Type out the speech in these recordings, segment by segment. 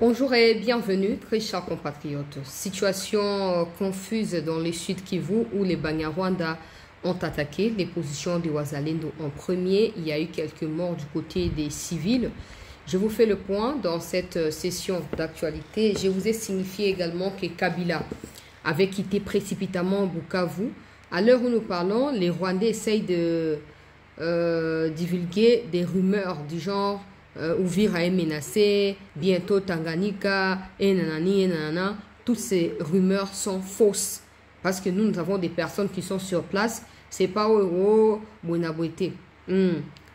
Bonjour et bienvenue, très chers compatriotes. Situation confuse dans le sud Kivu où les Banyarwanda ont attaqué les positions de Wazalendo en premier. Il y a eu quelques morts du côté des civils. Je vous fais le point dans cette session d'actualité. Je vous ai signifié également que Kabila avait quitté précipitamment Bukavu. À l'heure où nous parlons, les Rwandais essayent de divulguer des rumeurs du genre Uvira est menacé, bientôt Tanganyika, et nanani, et nanana. Toutes ces rumeurs sont fausses. Parce que nous avons des personnes qui sont sur place. C'est pas au Bonabouete.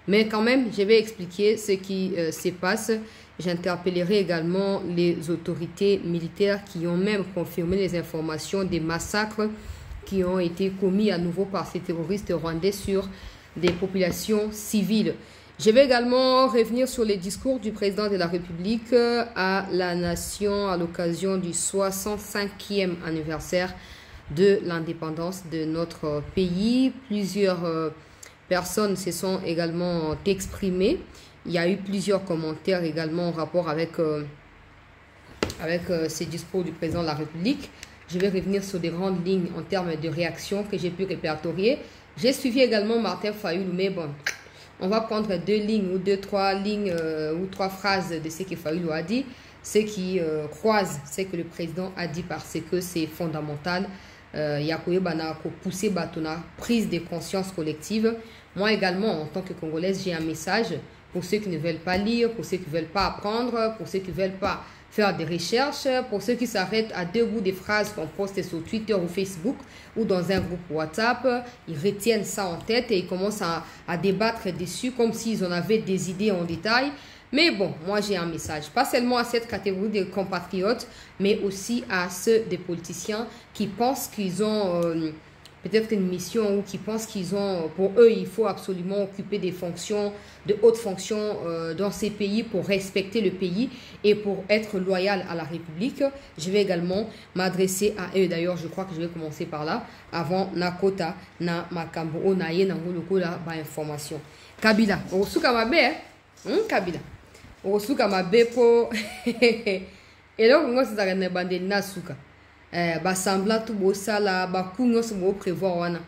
Mais quand même, je vais expliquer ce qui se passe. J'interpellerai également les autorités militaires qui ont même confirmé les informations des massacres qui ont été commis à nouveau par ces terroristes rwandais sur des populations civiles. Je vais également revenir sur les discours du président de la République à la nation à l'occasion du 65e anniversaire de l'indépendance de notre pays. Plusieurs personnes se sont également exprimées. Il y a eu plusieurs commentaires également en rapport avec ces discours du président de la République. Je vais revenir sur des grandes lignes en termes de réactions que j'ai pu répertorier. J'ai suivi également Martin Fayoulou, mais bon, on va prendre deux lignes ou trois lignes ou trois phrases de ce que Fayoulou a dit. Ce qui croise ce que le président a dit parce que c'est fondamental. Yakoye Bana ko pousser Batona, prise de conscience collective. Moi également, en tant que Congolaise, j'ai un message pour ceux qui ne veulent pas lire, pour ceux qui ne veulent pas apprendre, pour ceux qui ne veulent pas faire des recherches, pour ceux qui s'arrêtent à deux bouts des phrases qu'on poste sur Twitter ou Facebook ou dans un groupe WhatsApp. Ils retiennent ça en tête et ils commencent à débattre dessus comme s'ils en avaient des idées en détail. Mais bon, moi j'ai un message, pas seulement à cette catégorie de compatriotes, mais aussi à ceux des politiciens qui pensent qu'ils ont peut-être une mission ou qui pensent qu'ils ont, pour eux, il faut absolument occuper des fonctions, de hautes fonctions dans ces pays pour respecter le pays et pour être loyal à la République. Je vais également m'adresser à eux. D'ailleurs, je crois que je vais commencer par là, avant Nakota, na Makambo, Onaye, Nangoloko, la information. Kabila, Osuka Mabe, Kabila. Osuka Mabe po. Et là, on se dit que na suka. Semblant tout beau ça là, prévoir wana.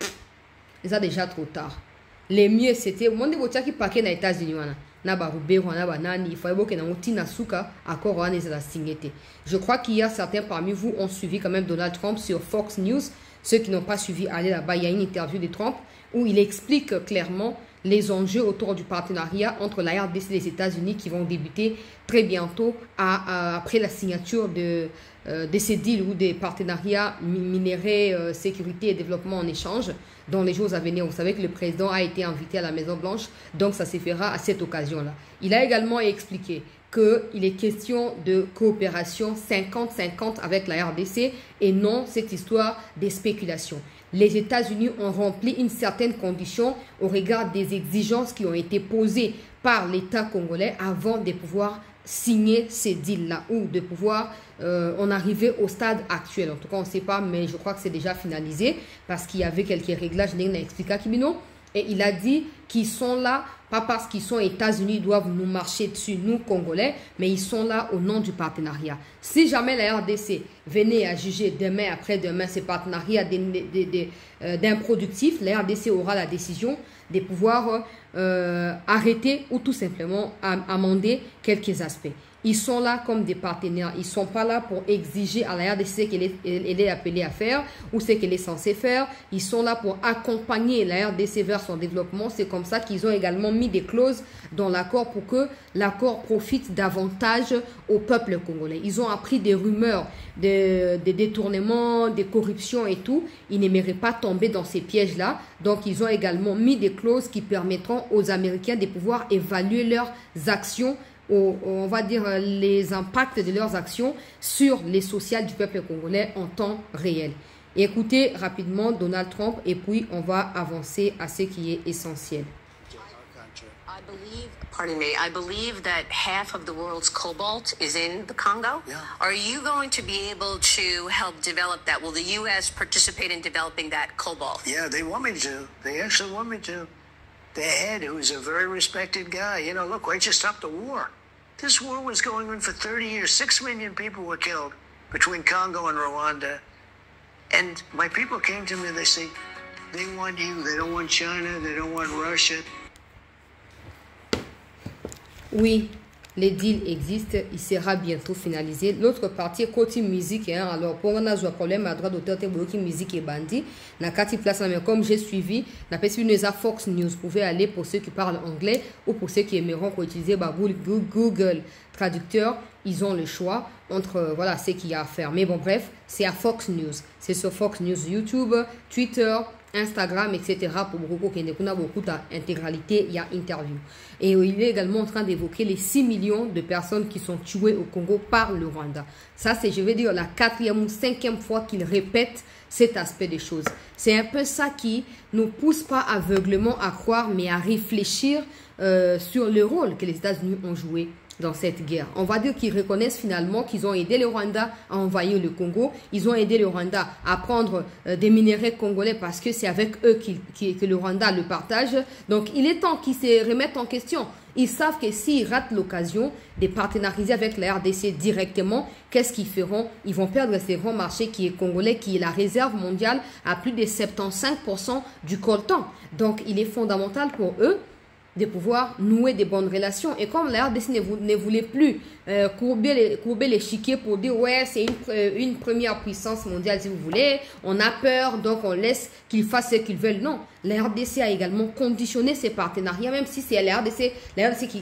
Et ça déjà trop tard. Les mieux c'était mon de voiture qui paquet na États-Unis wana. Na ba rubé wana ba nani, il fallait que na utina suka accord wana ça la signété. Je crois qu'il y a certains parmi vous ont suivi quand même Donald Trump sur Fox News. Ceux qui n'ont pas suivi, allez là-bas, il y a une interview de Trump où il explique clairement les enjeux autour du partenariat entre la RDC et les États-Unis qui vont débuter très bientôt après la signature de ces deals ou des partenariats minéraux, sécurité et développement en échange dans les jours à venir. Vous savez que le président a été invité à la Maison-Blanche, donc ça se fera à cette occasion-là. Il a également expliqué qu'il est question de coopération 50-50 avec la RDC et non cette histoire des spéculations. Les États-Unis ont rempli une certaine condition au regard des exigences qui ont été posées par l'État congolais avant de pouvoir signer ces deals-là ou de pouvoir en arriver au stade actuel. En tout cas, on ne sait pas, mais je crois que c'est déjà finalisé parce qu'il y avait quelques réglages. Et il a dit qu'ils sont là, pas parce qu'ils sont États-Unis, doivent nous marcher dessus, nous Congolais, mais ils sont là au nom du partenariat. Si jamais la RDC venait à juger demain, après-demain, ces partenariats d'improductifs, la RDC aura la décision de pouvoir arrêter ou tout simplement amender quelques aspects. Ils sont là comme des partenaires. Ils ne sont pas là pour exiger à la RDC qu'elle est appelée à faire ou ce qu'elle est censée faire. Ils sont là pour accompagner la RDC vers son développement. C'est comme ça qu'ils ont également mis des clauses dans l'accord pour que l'accord profite davantage au peuple congolais. Ils ont appris des rumeurs, des détournements, des corruptions et tout. Ils n'aimeraient pas tomber dans ces pièges-là. Donc, ils ont également mis des clauses qui permettront aux Américains de pouvoir évaluer leurs actions, on va dire les impacts de leurs actions sur les sociales du peuple congolais en temps réel. Écoutez rapidement Donald Trump et puis on va avancer à ce qui est essentiel. I believe that half of the world's cobalt is in the Congo. Yeah. Are you going to be able to help develop that? Will the U.S. participate in developing that cobalt? Yeah, they want me to. They actually want me to. The head, who's a very respected guy, you know, look, we just stopped the war. This war was going on for 30 years. 6 million people were killed between Congo and Rwanda. And my people came to me and they say, they want you. They don't want China. They don't want Russia. Oui, les deals existent, il sera bientôt finalisé. L'autre partie, côté musique, hein, alors pour on a un problème à droit d'auteur, t'es bloqué musique et bandit. Na kati place, mais comme j'ai suivi, n'a pas suivi à Fox News. Vous pouvez aller pour ceux qui parlent anglais ou pour ceux qui aimeront utiliser Google Traducteur. Ils ont le choix entre voilà ce qu'il y a à faire. Mais bon, bref, c'est à Fox News. C'est sur Fox News, YouTube, Twitter, Instagram, etc. Pour beaucoup qui a beaucoup d'intégralité, il y a interview. Et il est également en train d'évoquer les 6 millions de personnes qui sont tuées au Congo par le Rwanda. Ça, c'est, je vais dire, la 4e ou 5e fois qu'il répète cet aspect des choses. C'est un peu ça qui nous pousse pas aveuglément à croire, mais à réfléchir sur le rôle que les États-Unis ont joué dans cette guerre. On va dire qu'ils reconnaissent finalement qu'ils ont aidé le Rwanda à envahir le Congo. Ils ont aidé le Rwanda à prendre des minéraux congolais parce que c'est avec eux que le Rwanda le partage. Donc, il est temps qu'ils se remettent en question. Ils savent que s'ils ratent l'occasion de partenariser avec la RDC directement, qu'est-ce qu'ils feront? Ils vont perdre ces grands marchés qui est congolais, qui est la réserve mondiale à plus de 75% du coltan. Donc, il est fondamental pour eux de pouvoir nouer des bonnes relations. Et comme la RDC ne voulait plus courber l'échiquier pour dire ouais, c'est une première puissance mondiale si vous voulez, on a peur, donc on laisse qu'ils fassent ce qu'ils veulent. Non, la RDC a également conditionné ses partenariats, même si c'est la RDC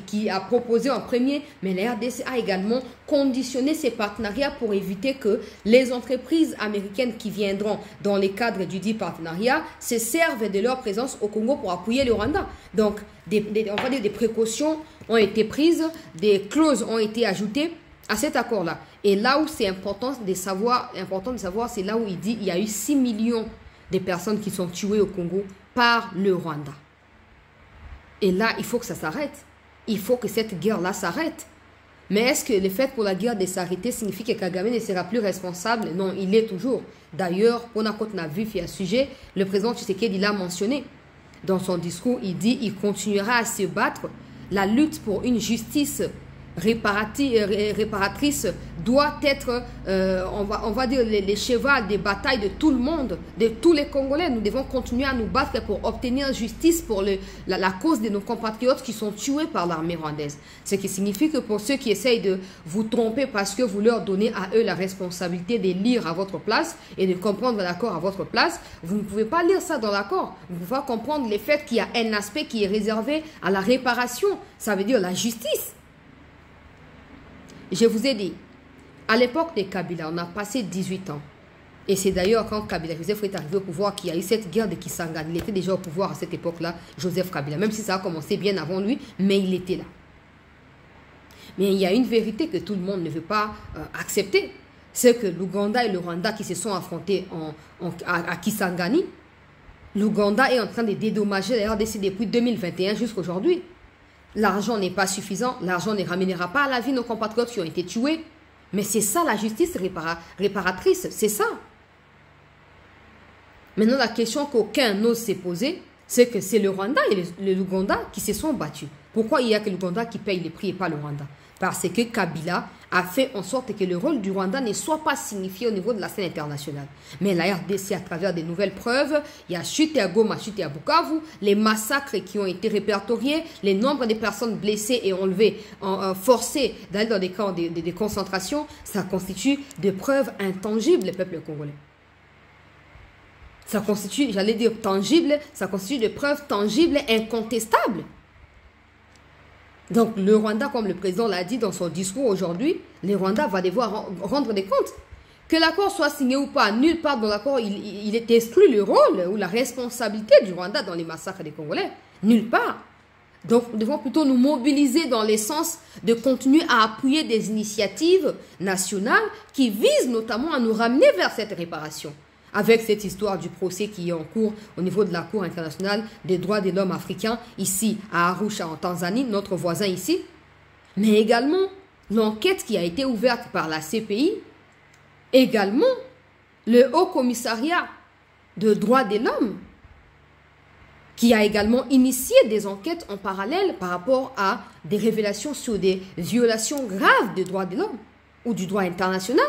qui a proposé en premier, mais la RDC a également conditionné ses partenariats pour éviter que les entreprises américaines qui viendront dans les cadres du dit partenariat se servent de leur présence au Congo pour appuyer le Rwanda. Donc, on va dire des précautions ont été prises, des clauses ont été ajoutées à cet accord-là. Et là où c'est important de savoir, c'est là où il dit qu'il y a eu 6 millions de personnes qui sont tuées au Congo par le Rwanda. Et là, il faut que ça s'arrête. Il faut que cette guerre-là s'arrête. Mais est-ce que le fait pour la guerre de s'arrêter signifie que Kagame ne sera plus responsable? Non, il l'est toujours. D'ailleurs, on a vu il y a un sujet, le président Tshisekedi l'a mentionné. Dans son discours, il dit qu'il continuera à se battre. La lutte pour une justice réparatrice doit être, on va dire, les chevals des batailles de tout le monde, de tous les Congolais. Nous devons continuer à nous battre pour obtenir justice pour la cause de nos compatriotes qui sont tués par l'armée rwandaise. Ce qui signifie que pour ceux qui essayent de vous tromper parce que vous leur donnez à eux la responsabilité de lire à votre place et de comprendre l'accord à votre place, vous ne pouvez pas lire ça dans l'accord. Vous pouvez pas comprendre le fait qu'il y a un aspect qui est réservé à la réparation. Ça veut dire la justice. Je vous ai dit, à l'époque de Kabila, on a passé 18 ans. Et c'est d'ailleurs quand Kabila Joseph est arrivé au pouvoir qu'il y a eu cette guerre de Kisangani. Il était déjà au pouvoir à cette époque-là, Joseph Kabila. Même si ça a commencé bien avant lui, mais il était là. Mais il y a une vérité que tout le monde ne veut pas accepter. C'est que l'Ouganda et le Rwanda qui se sont affrontés à Kisangani, l'Ouganda est en train de dédommager la RDC depuis 2021 jusqu'à aujourd'hui. L'argent n'est pas suffisant, l'argent ne ramènera pas à la vie nos compatriotes qui ont été tués. Mais c'est ça la justice réparatrice, c'est ça. Maintenant, la question qu'aucun n'ose se poser, c'est que c'est le Rwanda et l'Ouganda qui se sont battus. Pourquoi il n'y a que l'Ouganda qui paye les prix et pas le Rwanda? Parce que Kabila a fait en sorte que le rôle du Rwanda ne soit pas signifié au niveau de la scène internationale. Mais la RDC, à travers des nouvelles preuves, il y a chute à Goma, chute à Bukavu, les massacres qui ont été répertoriés, les nombres de personnes blessées et enlevées, forcées d'aller dans des camps de concentration, ça constitue des preuves intangibles, le peuple congolais. Ça constitue, j'allais dire tangible, ça constitue des preuves tangibles et incontestables. Donc, le Rwanda, comme le président l'a dit dans son discours aujourd'hui, le Rwanda va devoir rendre des comptes. Que l'accord soit signé ou pas, nulle part dans l'accord, il est exclu le rôle ou la responsabilité du Rwanda dans les massacres des Congolais. Nulle part. Donc, nous devons plutôt nous mobiliser dans le sens de continuer à appuyer des initiatives nationales qui visent notamment à nous ramener vers cette réparation. Avec cette histoire du procès qui est en cours au niveau de la Cour internationale des droits de l'homme africain, ici à Arusha en Tanzanie, notre voisin ici, mais également l'enquête qui a été ouverte par la CPI, également le Haut Commissariat de droits de l'homme. qui a également initié des enquêtes en parallèle par rapport à des révélations sur des violations graves des droits de l'homme ou du droit international.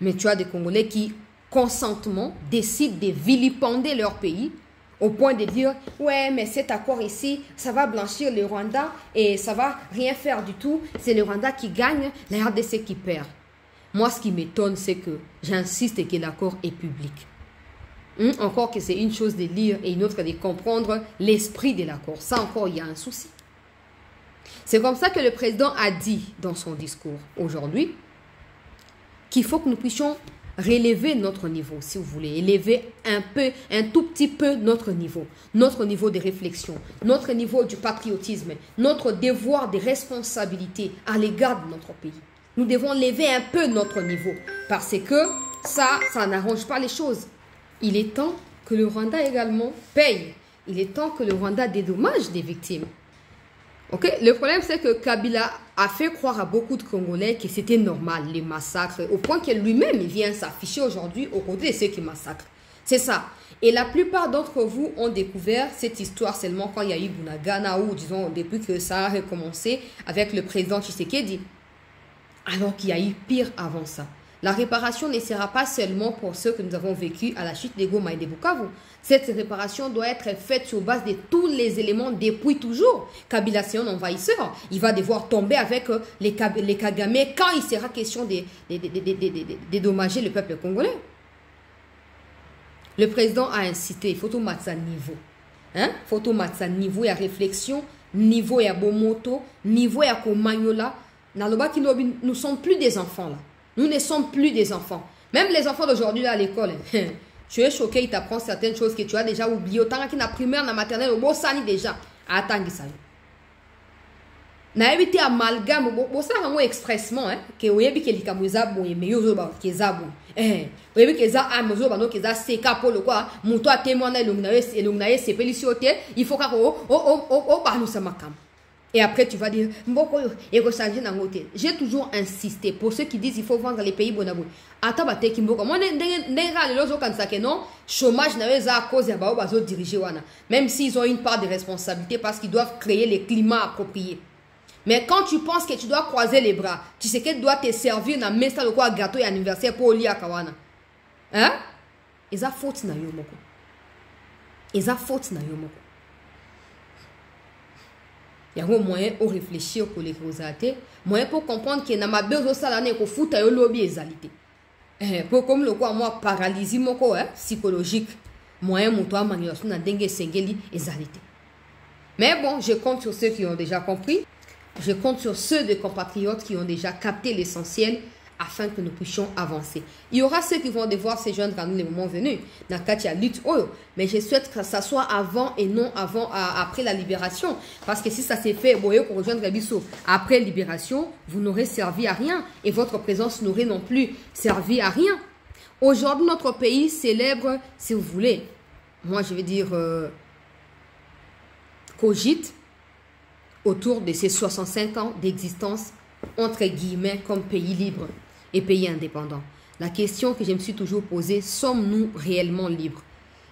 Mais tu as des Congolais qui, consentement, décident de vilipender leur pays au point de dire « Ouais, mais cet accord ici, ça va blanchir le Rwanda et ça va rien faire du tout. C'est le Rwanda qui gagne, la RDC qui perd. » Moi, ce qui m'étonne, c'est que j'insiste que l'accord est public. Encore que c'est une chose de lire et une autre de comprendre l'esprit de l'accord. Ça encore, il y a un souci. C'est comme ça que le président a dit dans son discours aujourd'hui qu'il faut que nous puissions relever notre niveau, si vous voulez, élever un tout petit peu notre niveau de réflexion, notre niveau du patriotisme, notre devoir de responsabilité à l'égard de notre pays. Nous devons lever un peu notre niveau parce que ça n'arrange pas les choses. Il est temps que le Rwanda également paye. Il est temps que le Rwanda dédommage des victimes. Okay? Le problème, c'est que Kabila a fait croire à beaucoup de Congolais que c'était normal, les massacres, au point que lui-même vient s'afficher aujourd'hui aux côtés de ceux qui massacrent. C'est ça. Et la plupart d'entre vous ont découvert cette histoire seulement quand il y a eu Bunagana ou, disons, depuis que ça a recommencé avec le président Tshisekedi. Alors qu'il y a eu pire avant ça. La réparation ne sera pas seulement pour ceux que nous avons vécu à la chute des Goma et des Bukavu. Cette réparation doit être faite sur base de tous les éléments depuis toujours. Kabila, c'est un envahisseur. Il va devoir tomber avec les Kagame quand il sera question de dédommager le peuple congolais. Le président a incité, il faut tout mettre ça niveau. Il faut tout mettre ça niveau et à réflexion, niveau et à Bomoto, niveau et à Komanyola. Nous ne sommes plus des enfants là. Nous ne sommes plus des enfants. Même les enfants d'aujourd'hui là à l'école, tu es choqué, ils t'apprennent certaines choses que tu as déjà oubliées. Autant qu'il y a primaire, dans la maternelle, au beau sani déjà. Attends ça. Na évité amalgame, bon ça vraiment expressement, que vous avez que les camuza bon et meilleur zoba que zabo. Vous avez que za amozo bano que za seka pour le quoi, monto a témoigner l'ongnaye c'est pélicioté, il faut qu'à bah nous ça makam. Et après, tu vas dire, j'ai toujours insisté pour ceux qui disent qu'il faut vendre les pays bonabou. Chômage à cause de diriger. Même s'ils ont une part de responsabilité parce qu'ils doivent créer les climats appropriés. Mais quand tu penses que tu dois croiser les bras, tu sais qu'elle doit te servir dans le de quoi gâteau et anniversaire pour Oli à Kawana. Hein? Ils ont faute na yomoko. Ils ont faute na yomoko. Il y a un moyen pour réfléchir pour les causatés, moyen pour comprendre qu'il y a besoin de ça pour foutre le lobby exalité. Pour comme le quoi moi paralysie psychologique, moyen mon toi manipulation na dengue sengeli exalité. Mais bon, je compte sur ceux qui ont déjà compris, je compte sur ceux de compatriotes qui ont déjà capté l'essentiel afin que nous puissions avancer. Il y aura ceux qui vont devoir se joindre à nous les moments venus. Dans le cas, il y a lutte, mais je souhaite que ça soit avant et non après la libération. Parce que si ça s'est fait, pour rejoindre Bissau après libération, vous n'aurez servi à rien. Et votre présence n'aurait non plus servi à rien. Aujourd'hui, notre pays célèbre, si vous voulez, moi je vais dire, cogite autour de ces 65 ans d'existence, entre guillemets, comme pays libre et pays indépendant. La question que je me suis toujours posée, sommes-nous réellement libres?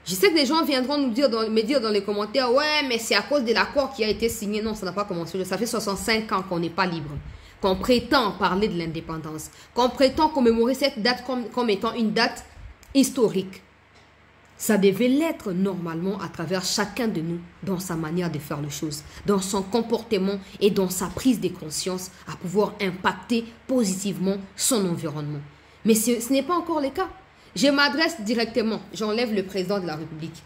Je sais que des gens viendront me dire dans les commentaires, ouais, mais c'est à cause de l'accord qui a été signé. Non, ça n'a pas commencé. Ça fait 65 ans qu'on n'est pas libre. Qu'on prétend parler de l'indépendance. Qu'on prétend commémorer cette date comme étant une date historique. Ça devait l'être normalement à travers chacun de nous dans sa manière de faire les choses, dans son comportement et dans sa prise de conscience à pouvoir impacter positivement son environnement. Mais ce n'est pas encore le cas. Je m'adresse directement, j'enlève le président de la République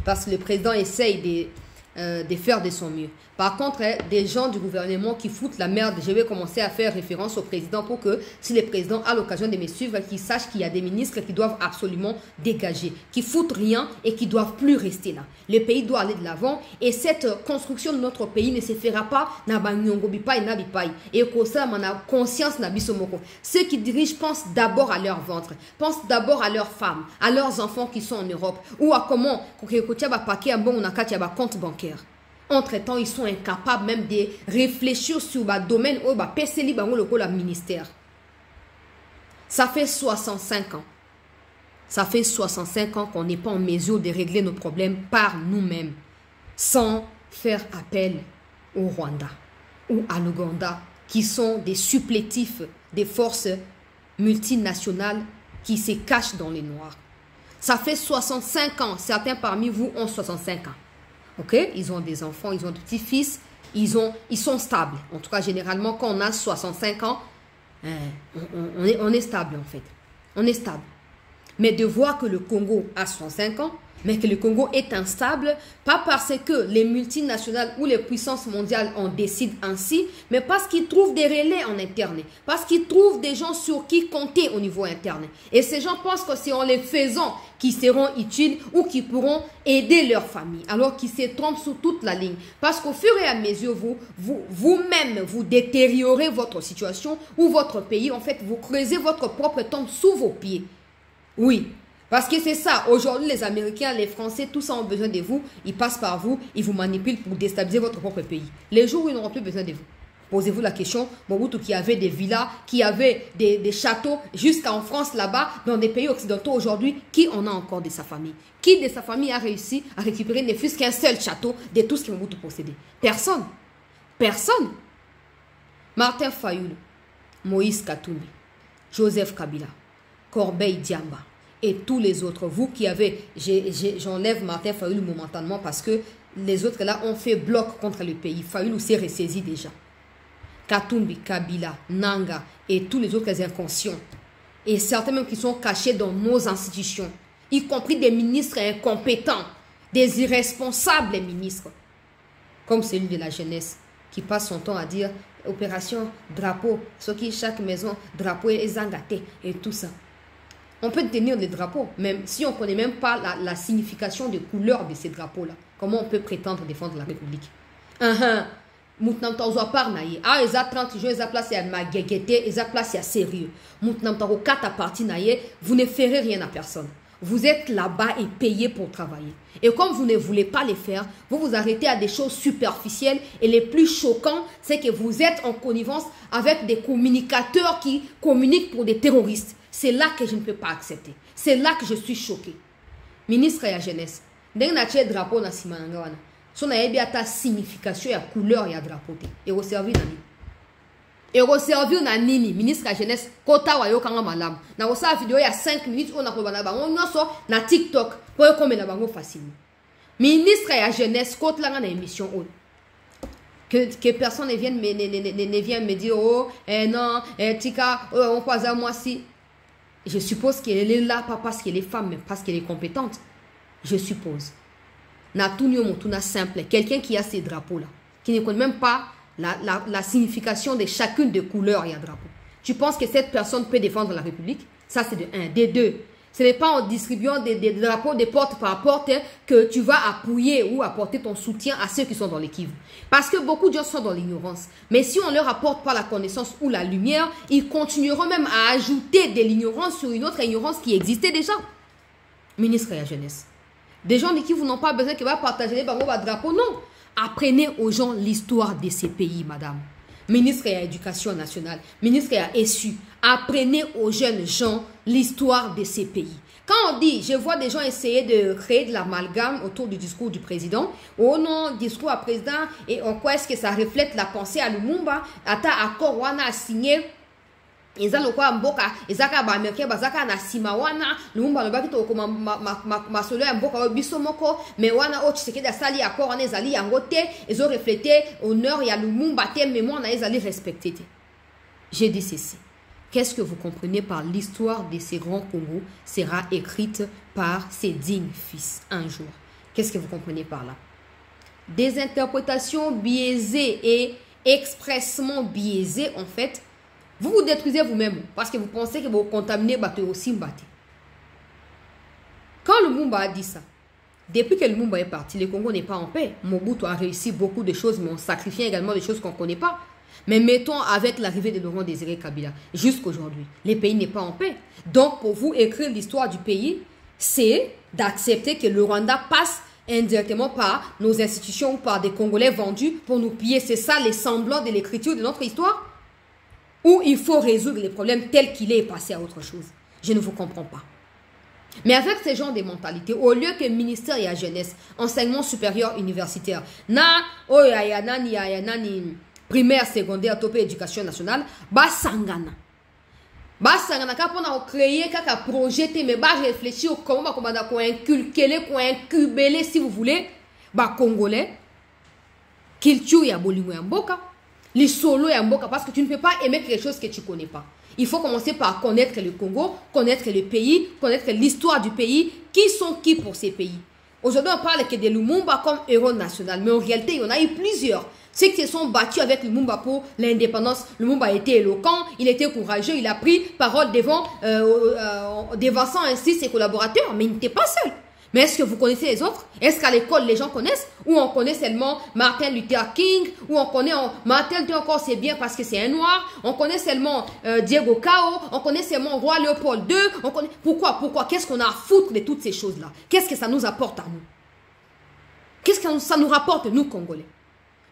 parce que le président essaye de faire de son mieux. Par contre, des gens du gouvernement qui foutent la merde, je vais commencer à faire référence au président pour que si le président a l'occasion de me suivre, qu'il sache qu'il y a des ministres qui doivent absolument dégager, qui foutent rien et qui doivent plus rester là. Le pays doit aller de l'avant et cette construction de notre pays ne se fera pas na banyongo bipai na bipai et que ça mana conscience na bisomoko. Ceux qui dirigent pensent d'abord à leur ventre, pensent d'abord à leurs femmes, à leurs enfants qui sont en Europe ou à comment kokotia ba paquet un bon nakati ba compte bancaire. Entre-temps, ils sont incapables même de réfléchir sur le domaine où le ministère. Ça fait 65 ans. Ça fait 65 ans qu'on n'est pas en mesure de régler nos problèmes par nous-mêmes, sans faire appel au Rwanda ou à l'Ouganda, qui sont des supplétifs des forces multinationales qui se cachent dans les noirs. Ça fait 65 ans, certains parmi vous ont 65 ans. Ok? Ils ont des enfants, ils ont des petits-fils, ils sont stables. En tout cas, généralement, quand on a 65 ans, on est stable en fait. On est stable. Mais de voir que le Congo a 65 ans, mais que le Congo est instable, pas parce que les multinationales ou les puissances mondiales en décident ainsi, mais parce qu'ils trouvent des relais en interne, parce qu'ils trouvent des gens sur qui compter au niveau interne. Et ces gens pensent que c'est en les faisant qu'ils seront utiles ou qu'ils pourront aider leur famille, alors qu'ils se trompent sur toute la ligne. Parce qu'au fur et à mesure, vous-même, vous détériorez votre situation ou votre pays. En fait, vous creusez votre propre tombe sous vos pieds. Oui. Parce que c'est ça, aujourd'hui les Américains, les Français, tous ça ont besoin de vous, ils passent par vous, ils vous manipulent pour déstabiliser votre propre pays. Les jours où ils n'auront plus besoin de vous, posez-vous la question, Mobutu qui avait des villas, qui avait des châteaux, jusqu'en France là-bas, dans des pays occidentaux aujourd'hui, qui en a encore de sa famille? Qui de sa famille a réussi à récupérer ne fût-ce qu'un seul château de tout ce que Mobutu possédait? Personne. Personne. Martin Fayoulou, Moïse Katumbi, Joseph Kabila, Corbeil Diamba, et tous les autres, vous qui avez, j'enlève Martin Fayoulou momentanément parce que les autres là ont fait bloc contre le pays. Fayoulou s'est ressaisi déjà. Katumbi, Kabila, Nanga et tous les autres inconscients. Et certains même qui sont cachés dans nos institutions, y compris des ministres incompétents, des irresponsables ministres, comme celui de la jeunesse, qui passe son temps à dire opération drapeau, ce qui chaque maison, drapeau et zangaté et tout ça. On peut tenir des drapeaux, même si on ne connaît même pas la signification des couleurs de ces drapeaux-là. Comment on peut prétendre défendre la République? Maintenant, on a parlé. Ah, ils ont 30 jours, ils ont placé à ma guégueté, ils ont placé à sérieux. Maintenant, on a 4 parties, vous ne ferez rien à personne. Vous êtes là-bas et payé pour travailler. Et comme vous ne voulez pas les faire, vous vous arrêtez à des choses superficielles. Et les plus choquants, c'est que vous êtes en connivence avec des communicateurs qui communiquent pour des terroristes. C'est là que je ne peux pas accepter. C'est là que je suis choquée. Ministre de la jeunesse, dès que vous avez drapeau dans Simananga, vous avez ta signification, la couleur, il drapeau. Et vous servez dans l'île. Et vous servez dans l'île, ministre de la jeunesse, kota wa yo kanga malam. Na vous avez vidéo il y a 5 minutes, on a fait na TikTok, pour qu'on me la bango facilement. Ministre de la jeunesse, kota la na émission. Que personne ne vienne me dire, oh, non, tika, on passe à moi si. Je suppose qu'elle est là, pas parce qu'elle est femme, mais parce qu'elle est compétente. Je suppose. Natunio Motuna simple, quelqu'un qui a ces drapeaux-là, qui ne connaît même pas la signification de chacune des couleurs et un drapeau. Tu penses que cette personne peut défendre la République? Ça, c'est de 1. De 2, ce n'est pas en distribuant des drapeaux de porte par porte que tu vas appuyer ou apporter ton soutien à ceux qui sont dans l'équipe. Parce que beaucoup de gens sont dans l'ignorance. Mais si on ne leur apporte pas la connaissance ou la lumière, ils continueront même à ajouter de l'ignorance sur une autre ignorance qui existait déjà. Ministre de la jeunesse. Des gens de qui vous n'ont pas besoin qu'ils vont partager les drapeaux. Non. Apprenez aux gens l'histoire de ces pays, madame. Ministre de l'Éducation nationale, ministre de la SU, apprenez aux jeunes gens l'histoire de ces pays. Quand on dit, je vois des gens essayer de créer de l'amalgame autour du discours du président, oh non, discours à président, et en quoi est-ce que ça reflète la pensée à Lumumba, ata accord wana a signé, ezalo kwa mboka, ezaka ba américain bazaka na sima wana, Lumumba no bakito ko masolo ya mboka o biso moko, mais wana o Tshisekedi asali accord wana ezali yango te, ezo refléter honneur ya Lumumba te, mais moi na ezali respecté te. J'ai dit ceci. Qu'est-ce que vous comprenez par l'histoire de ces grands Congo sera écrite par ses dignes fils un jour? Qu'est-ce que vous comprenez par là? Des interprétations biaisées et expressement biaisées, en fait, vous vous détruisez vous-même parce que vous pensez que vous contaminez aussi Mbate. Quand Lumumba a dit ça, depuis que Lumumba est parti, le Congo n'est pas en paix. Mobutu a réussi beaucoup de choses, mais on sacrifie également des choses qu'on ne connaît pas. Mais mettons avec l'arrivée de Laurent Désiré Kabila, jusqu'aujourd'hui, le pays n'est pas en paix. Donc, pour vous, écrire l'histoire du pays, c'est d'accepter que le Rwanda passe indirectement par nos institutions ou par des Congolais vendus pour nous piller. C'est ça les semblants de l'écriture de notre histoire? Ou il faut résoudre les problèmes tels qu'il est et passer à autre chose? Je ne vous comprends pas. Mais avec ce genre de mentalité, au lieu que ministère et la jeunesse, enseignement supérieur universitaire, primaire, secondaire, topé éducation nationale, sangana pour créer un projet, mais réfléchir comment on inculquer, incuber, si vous voulez, congolais, culture ya bolingo ya mboka, les solo ya mboka, parce que tu ne peux pas aimer quelque chose que tu ne connais pas. Il faut commencer par connaître le Congo, connaître le pays, connaître l'histoire du pays, qui sont qui pour ces pays. Aujourd'hui, on parle que de Lumumba comme héros national, mais en réalité, il y en a eu plusieurs. Ceux qui se sont battus avec Lumumba pour l'indépendance. Lumumba était éloquent, il était courageux, il a pris parole devançant ainsi ses collaborateurs, mais il n'était pas seul. Mais est-ce que vous connaissez les autres? Est-ce qu'à l'école, les gens connaissent? Ou on connaît seulement Martin Luther King? Ou on connaît Martin Luther encore, c'est bien parce que c'est un noir? On connaît seulement Diego Cao? On connaît seulement Roi Léopold II? On connaît... Pourquoi? Qu'est-ce qu'on a à foutre de toutes ces choses-là? Qu'est-ce que ça nous apporte à nous? Qu'est-ce que ça nous rapporte, nous, Congolais?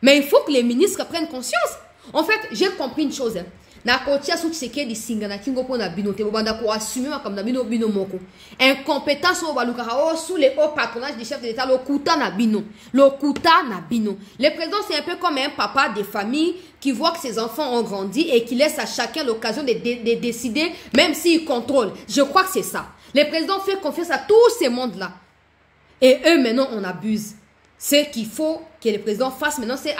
Mais il faut que les ministres prennent conscience. En fait, j'ai compris une chose. Incompétence sous les hauts patronages des chefs de l'État, le président, c'est un peu comme un papa de famille qui voit que ses enfants ont grandi et qui laisse à chacun l'occasion de décider, même s'il contrôle. Je crois que c'est ça. Le président fait confiance à tous ces mondes-là. Et eux, maintenant, on abuse. Ce qu'il faut que le président fasse maintenant, c'est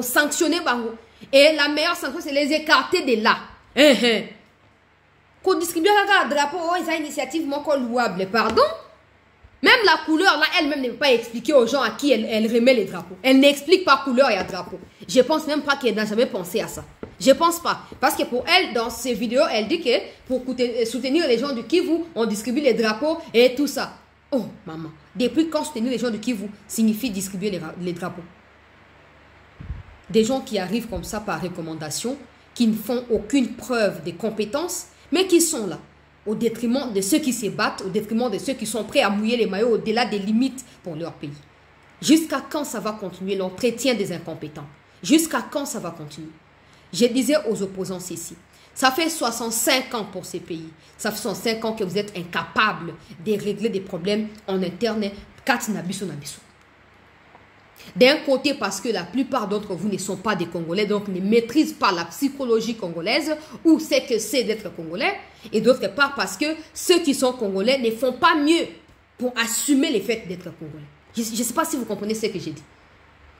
sanctionner Bango. Et la meilleure sanction, c'est les écarter de là. Qu'on distribue un drapeau, ils ont une initiative louable. Pardon? Même la couleur, là, elle-même ne peut pas expliquer aux gens à qui elle remet les drapeaux. Elle n'explique pas couleur et drapeau. Je pense même pas qu'elle n'a jamais pensé à ça. Je pense pas. Parce que pour elle, dans ses vidéos, elle dit que pour soutenir les gens du Kivu, on distribue les drapeaux et tout ça. Oh, maman. Depuis quand soutenir les gens du Kivu signifie distribuer les drapeaux? Des gens qui arrivent comme ça par recommandation, qui ne font aucune preuve de compétences, mais qui sont là, au détriment de ceux qui se battent, au détriment de ceux qui sont prêts à mouiller les maillots au-delà des limites pour leur pays. Jusqu'à quand ça va continuer l'entretien des incompétents? Jusqu'à quand ça va continuer? Je disais aux opposants ceci. Ça fait 65 ans pour ces pays. Ça fait 65 ans que vous êtes incapables de régler des problèmes en interne. D'un côté, parce que la plupart d'entre vous ne sont pas des Congolais, donc ne maîtrisent pas la psychologie congolaise ou ce que c'est d'être Congolais. Et d'autre part, parce que ceux qui sont Congolais ne font pas mieux pour assumer le fait d'être Congolais. Je ne sais pas si vous comprenez ce que j'ai dit.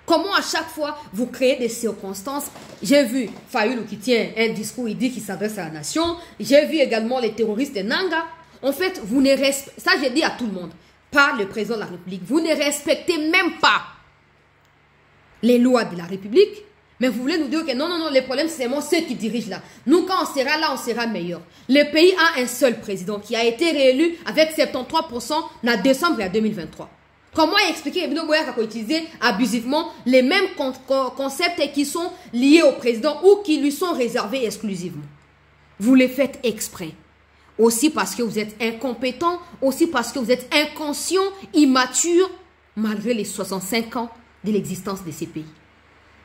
Comment à chaque fois vous créez des circonstances? J'ai vu Fayoulou qui tient un discours, il dit qu'il s'adresse à la nation. J'ai vu également les terroristes de Nanga. En fait, vous ne respectez, ça j'ai dit à tout le monde, pas le président de la République, vous ne respectez même pas les lois de la République, mais vous voulez nous dire que non, les problèmes, c'est vraiment ceux qui dirigent là. Nous, quand on sera là, on sera meilleur. Le pays a un seul président qui a été réélu avec 73% en décembre 2023. Comment expliquer Ebino Boya qui a utilisé abusivement les mêmes concepts qui sont liés au président ou qui lui sont réservés exclusivement? Vous les faites exprès. Aussi parce que vous êtes incompétent, aussi parce que vous êtes inconscient, immature, malgré les 65 ans de l'existence de ces pays.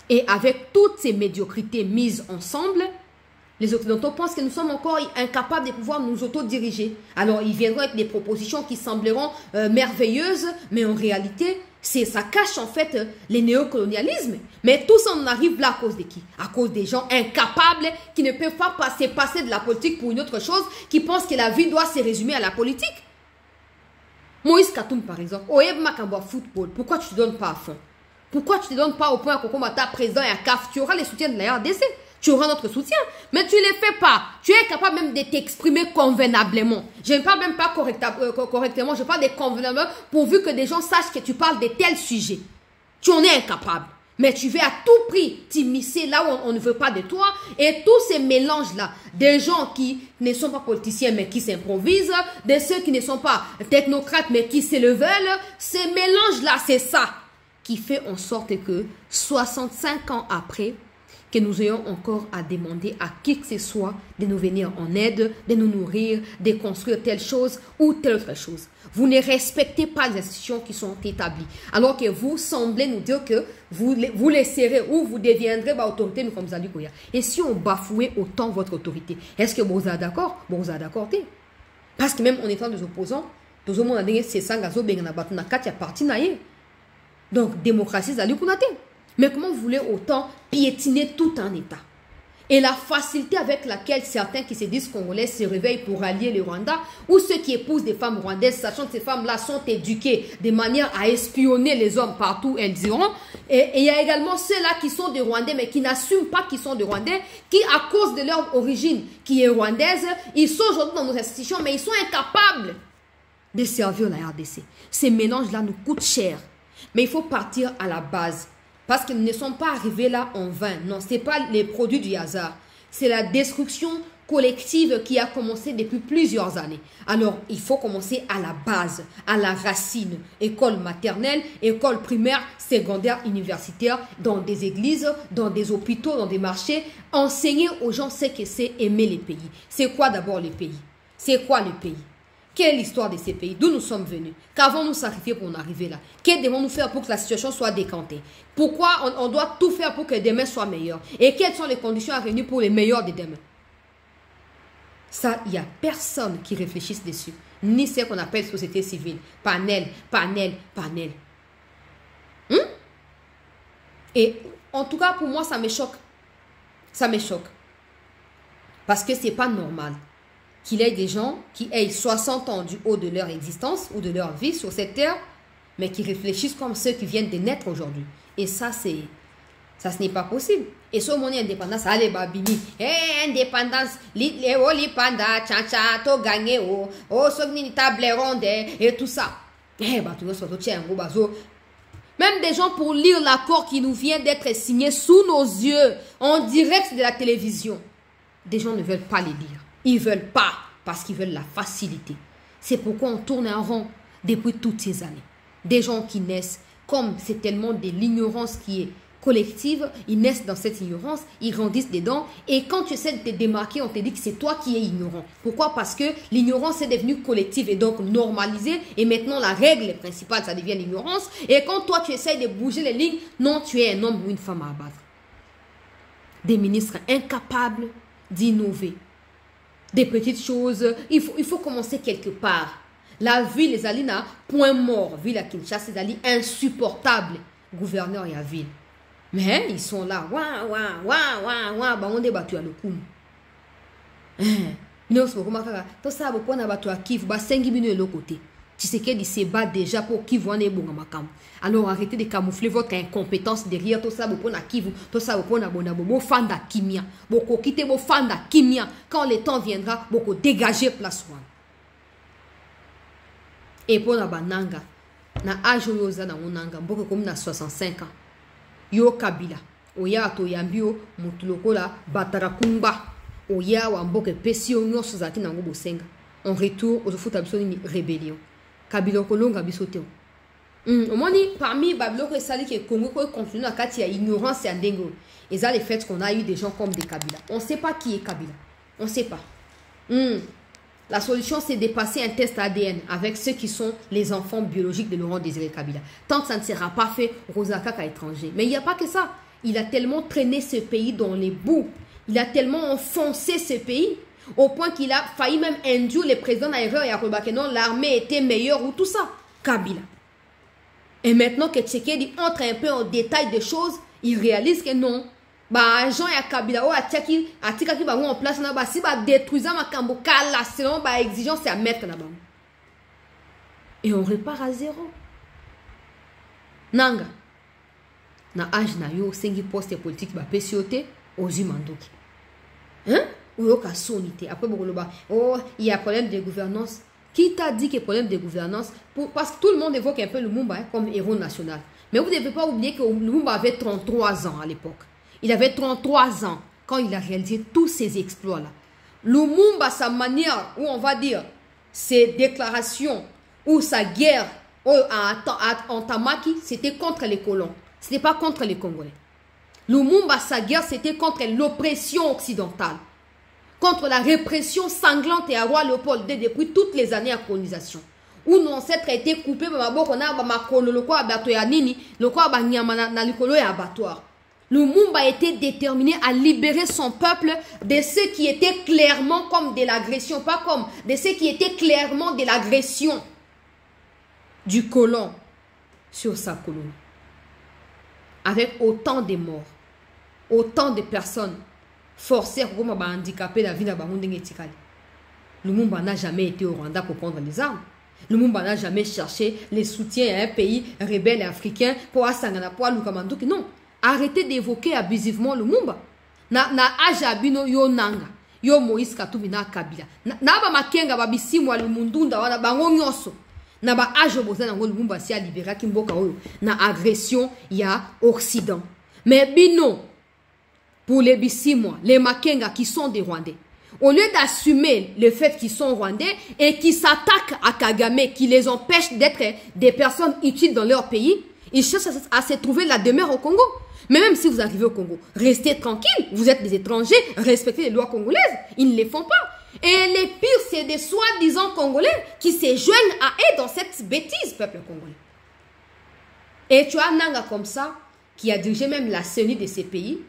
Et avec toutes ces médiocrités mises ensemble, les Occidentaux pensent que nous sommes encore incapables de pouvoir nous autodiriger. Alors, ils viendront avec des propositions qui sembleront merveilleuses, mais en réalité, ça cache en fait les néocolonialismes. Mais tout ça, on arrive là à cause de qui? À cause des gens incapables qui ne peuvent pas se passer de la politique pour une autre chose, qui pensent que la vie doit se résumer à la politique. Moïse Katoum, par exemple, au Ebmakamba football, pourquoi tu ne te donnes pas à fond? Pourquoi tu ne te donnes pas au point Koko Mata président et à CAF? Tu auras les soutiens de la RDC. Tu auras notre soutien. Mais tu ne les fais pas. Tu es capable même de t'exprimer convenablement. Je ne parle même pas correctement. Je parle de convenablement pourvu que des gens sachent que tu parles de tels sujets. Tu en es incapable. Mais tu veux à tout prix t'immiscer là où on ne veut pas de toi. Et tous ces mélanges-là, des gens qui ne sont pas politiciens mais qui s'improvisent, de ceux qui ne sont pas technocrates mais qui se le veulent, ces mélanges-là, c'est ça qui fait en sorte que 65 ans après, que nous ayons encore à demander à qui que ce soit de nous venir en aide, de nous nourrir, de construire telle chose ou telle autre chose. Vous ne respectez pas les institutions qui sont établies. Alors que vous semblez nous dire que vous laisserez ou vous deviendrez autorité, mais comme vous allez dire. Et si on bafouait autant votre autorité, est-ce que vous êtes d'accord? Bon, vous êtes d'accord. Parce que même en étant des opposants, Tout le monde a dit c'est ça, parti. Donc, démocratie, ça lui connaît. Mais comment vous voulez autant piétiner tout un État? Et la facilité avec laquelle certains qui se disent congolais se réveillent pour rallier le Rwanda, ou ceux qui épousent des femmes rwandaises, sachant que ces femmes-là sont éduquées de manière à espionner les hommes partout où elles iront. Et il y a également ceux-là qui sont des Rwandais, mais qui n'assument pas qu'ils sont des Rwandais, qui, à cause de leur origine, qui est rwandaise, ils sont aujourd'hui dans nos institutions, mais ils sont incapables de servir la RDC. Ces mélanges-là nous coûtent cher. Mais il faut partir à la base. Parce qu'ils ne sont pas arrivés là en vain. Non, ce n'est pas les produits du hasard. C'est la destruction collective qui a commencé depuis plusieurs années. Alors, il faut commencer à la base, à la racine. École maternelle, école primaire, secondaire, universitaire, dans des églises, dans des hôpitaux, dans des marchés. Enseigner aux gens ce que c'est aimer les pays. C'est quoi d'abord les pays? C'est quoi le pays? Quelle est l'histoire de ces pays? D'où nous sommes venus? Qu'avons-nous sacrifié pour en arriver là? Que devons-nous faire pour que la situation soit décantée? Pourquoi on doit tout faire pour que demain soit meilleur? Et quelles sont les conditions à réunir pour les meilleurs de demain? Ça, il n'y a personne qui réfléchisse dessus. Ni ce qu'on appelle société civile. Panel. Et en tout cas, pour moi, ça me choque. Ça me choque. Parce que ce n'est pas normal qu'il y ait des gens qui aient 60 ans du haut de leur existence ou de leur vie sur cette terre, mais qui réfléchissent comme ceux qui viennent de naître aujourd'hui. Et ça, ce n'est pas possible. Et sur mon indépendance, allez, babini, indépendance, les panda, tcha, to gagné, sogni table ronde, et tout ça. Même des gens pour lire l'accord qui nous vient d'être signé sous nos yeux, en direct de la télévision. Des gens ne veulent pas les lire. Ils ne veulent pas parce qu'ils veulent la facilité. C'est pourquoi on tourne en rond depuis toutes ces années. Des gens qui naissent, comme c'est tellement de l'ignorance qui est collective, ils naissent dans cette ignorance, ils grandissent dedans. Et quand tu essaies de te démarquer, on te dit que c'est toi qui es ignorant. Pourquoi? Parce que l'ignorance est devenue collective et donc normalisée. Et maintenant, la règle principale, ça devient l'ignorance. Et quand toi, tu essaies de bouger les lignes, non, tu es un homme ou une femme à abattre. Des ministres incapables d'innover. Des petites choses, il faut commencer quelque part. La ville, les Alina, point mort. Ville à Kinshasa, les Alina, insupportable. Gouverneur et à ville. Mais ils sont là. Bah, on débattu à le coup. Non, c'est comment faire. Tout ça, on a battu à Kivu. Bah, 5 minutes de l'autre côté. Tu sais qu'il se bat déjà pour Kivu en est bon à ma cam. Alors arrêtez de camoufler votre incompétence derrière tout ça. Vous Kivu, tout ça, vous bon fan de Kimia. Vous quittez vos fans de Kimia. Quand le temps viendra, vous dégagez place one. Et pour la bananga, na âge yoza na onanga, beaucoup comme na 65 ans. Yo Kabila, oya to yambio mutulokola batarakumba, oya wamboke pesio nyoso zati na ngobo senga. En retour, aux foot absolument rébellion. Kabila kolonga bisoteo. Omoni parmi Babiloko et Sali qui est Congo qui continue à il y a ignorance et andengo. Et ça les faits qu'on a eu des gens comme des Kabila. On ne sait pas qui est Kabila. On ne sait pas. La solution, c'est de passer un test ADN avec ceux qui sont les enfants biologiques de Laurent Désiré Kabila. Tant que ça ne sera pas fait, Rosaka qu'à étranger. Mais il n'y a pas que ça. Il a tellement traîné ce pays dans les boues. Il a tellement enfoncé ce pays au point qu'il a failli même induire les présidents à erreur et à remarquer non, l'armée était meilleure ou tout ça. Kabila. Et maintenant que Tshisekedi entre un peu en détail des choses, il réalise que non. Bah, Jean et Kabila, Atikaki va en place, si va détruire ma kambo, selon ma exigence, c'est à mettre là-bas. Et on repart à zéro. Nanga. Na âge na yo, sengi poste politique, ba PCOT, aux humandoki. Hein? Ou yo ka sonité. Après, oh, il y a problème de gouvernance. Qui t'a dit qu'il y a problème de gouvernance? Parce que tout le monde évoque un peu Lumumba comme héros national. Mais vous ne devez pas oublier que Lumumba avait 33 ans à l'époque. Il avait 33 ans quand il a réalisé tous ces exploits-là. Lumumba, sa manière, où on va dire, ses déclarations, ou sa guerre en Tamaki, c'était contre les colons. Ce n'était pas contre les Congolais. Lumumba, sa guerre, c'était contre l'oppression occidentale. Contre la répression sanglante et à Roi Léopold II depuis toutes les années à colonisation. Où nos ancêtres étaient coupés, Lumumba était déterminé à libérer son peuple de ceux qui étaient clairement comme de l'agression, pas comme de ceux qui étaient clairement de l'agression. du colon sur sa colonie. Avec autant de morts, autant de personnes forcées comme handicapées la vie de Tikali. Lumumba n'a jamais été au Rwanda pour prendre les armes. Lumumba n'a jamais cherché les soutiens à un pays rebelle africain pour Asangana, pour Lukamanduki. Non. Arrêtez d'évoquer abusivement Lumumba. Na ajabino yo nanga. Yo Moïse Katumbi na Kabila. Na ba makenga ba bisimwa lumundunda wana bango nyonso. Na ba ajo boza na Lumumba si a libéra kimboka oyo. Na agression ya Occident. Mais bino, pour les bisimwa, les makenga qui sont des Rwandais, au lieu d'assumer le fait qu'ils sont Rwandais et qui s'attaquent à Kagame, qui les empêchent d'être des personnes utiles dans leur pays, ils cherchent à se trouver la demeure au Congo. Mais même si vous arrivez au Congo, restez tranquille, vous êtes des étrangers, respectez les lois congolaises. Ils ne les font pas. Et les pires, c'est des soi-disant Congolais qui se joignent à eux dans cette bêtise, peuple congolais. Et tu as Nanga comme ça, qui a dirigé même la CENI de ces pays,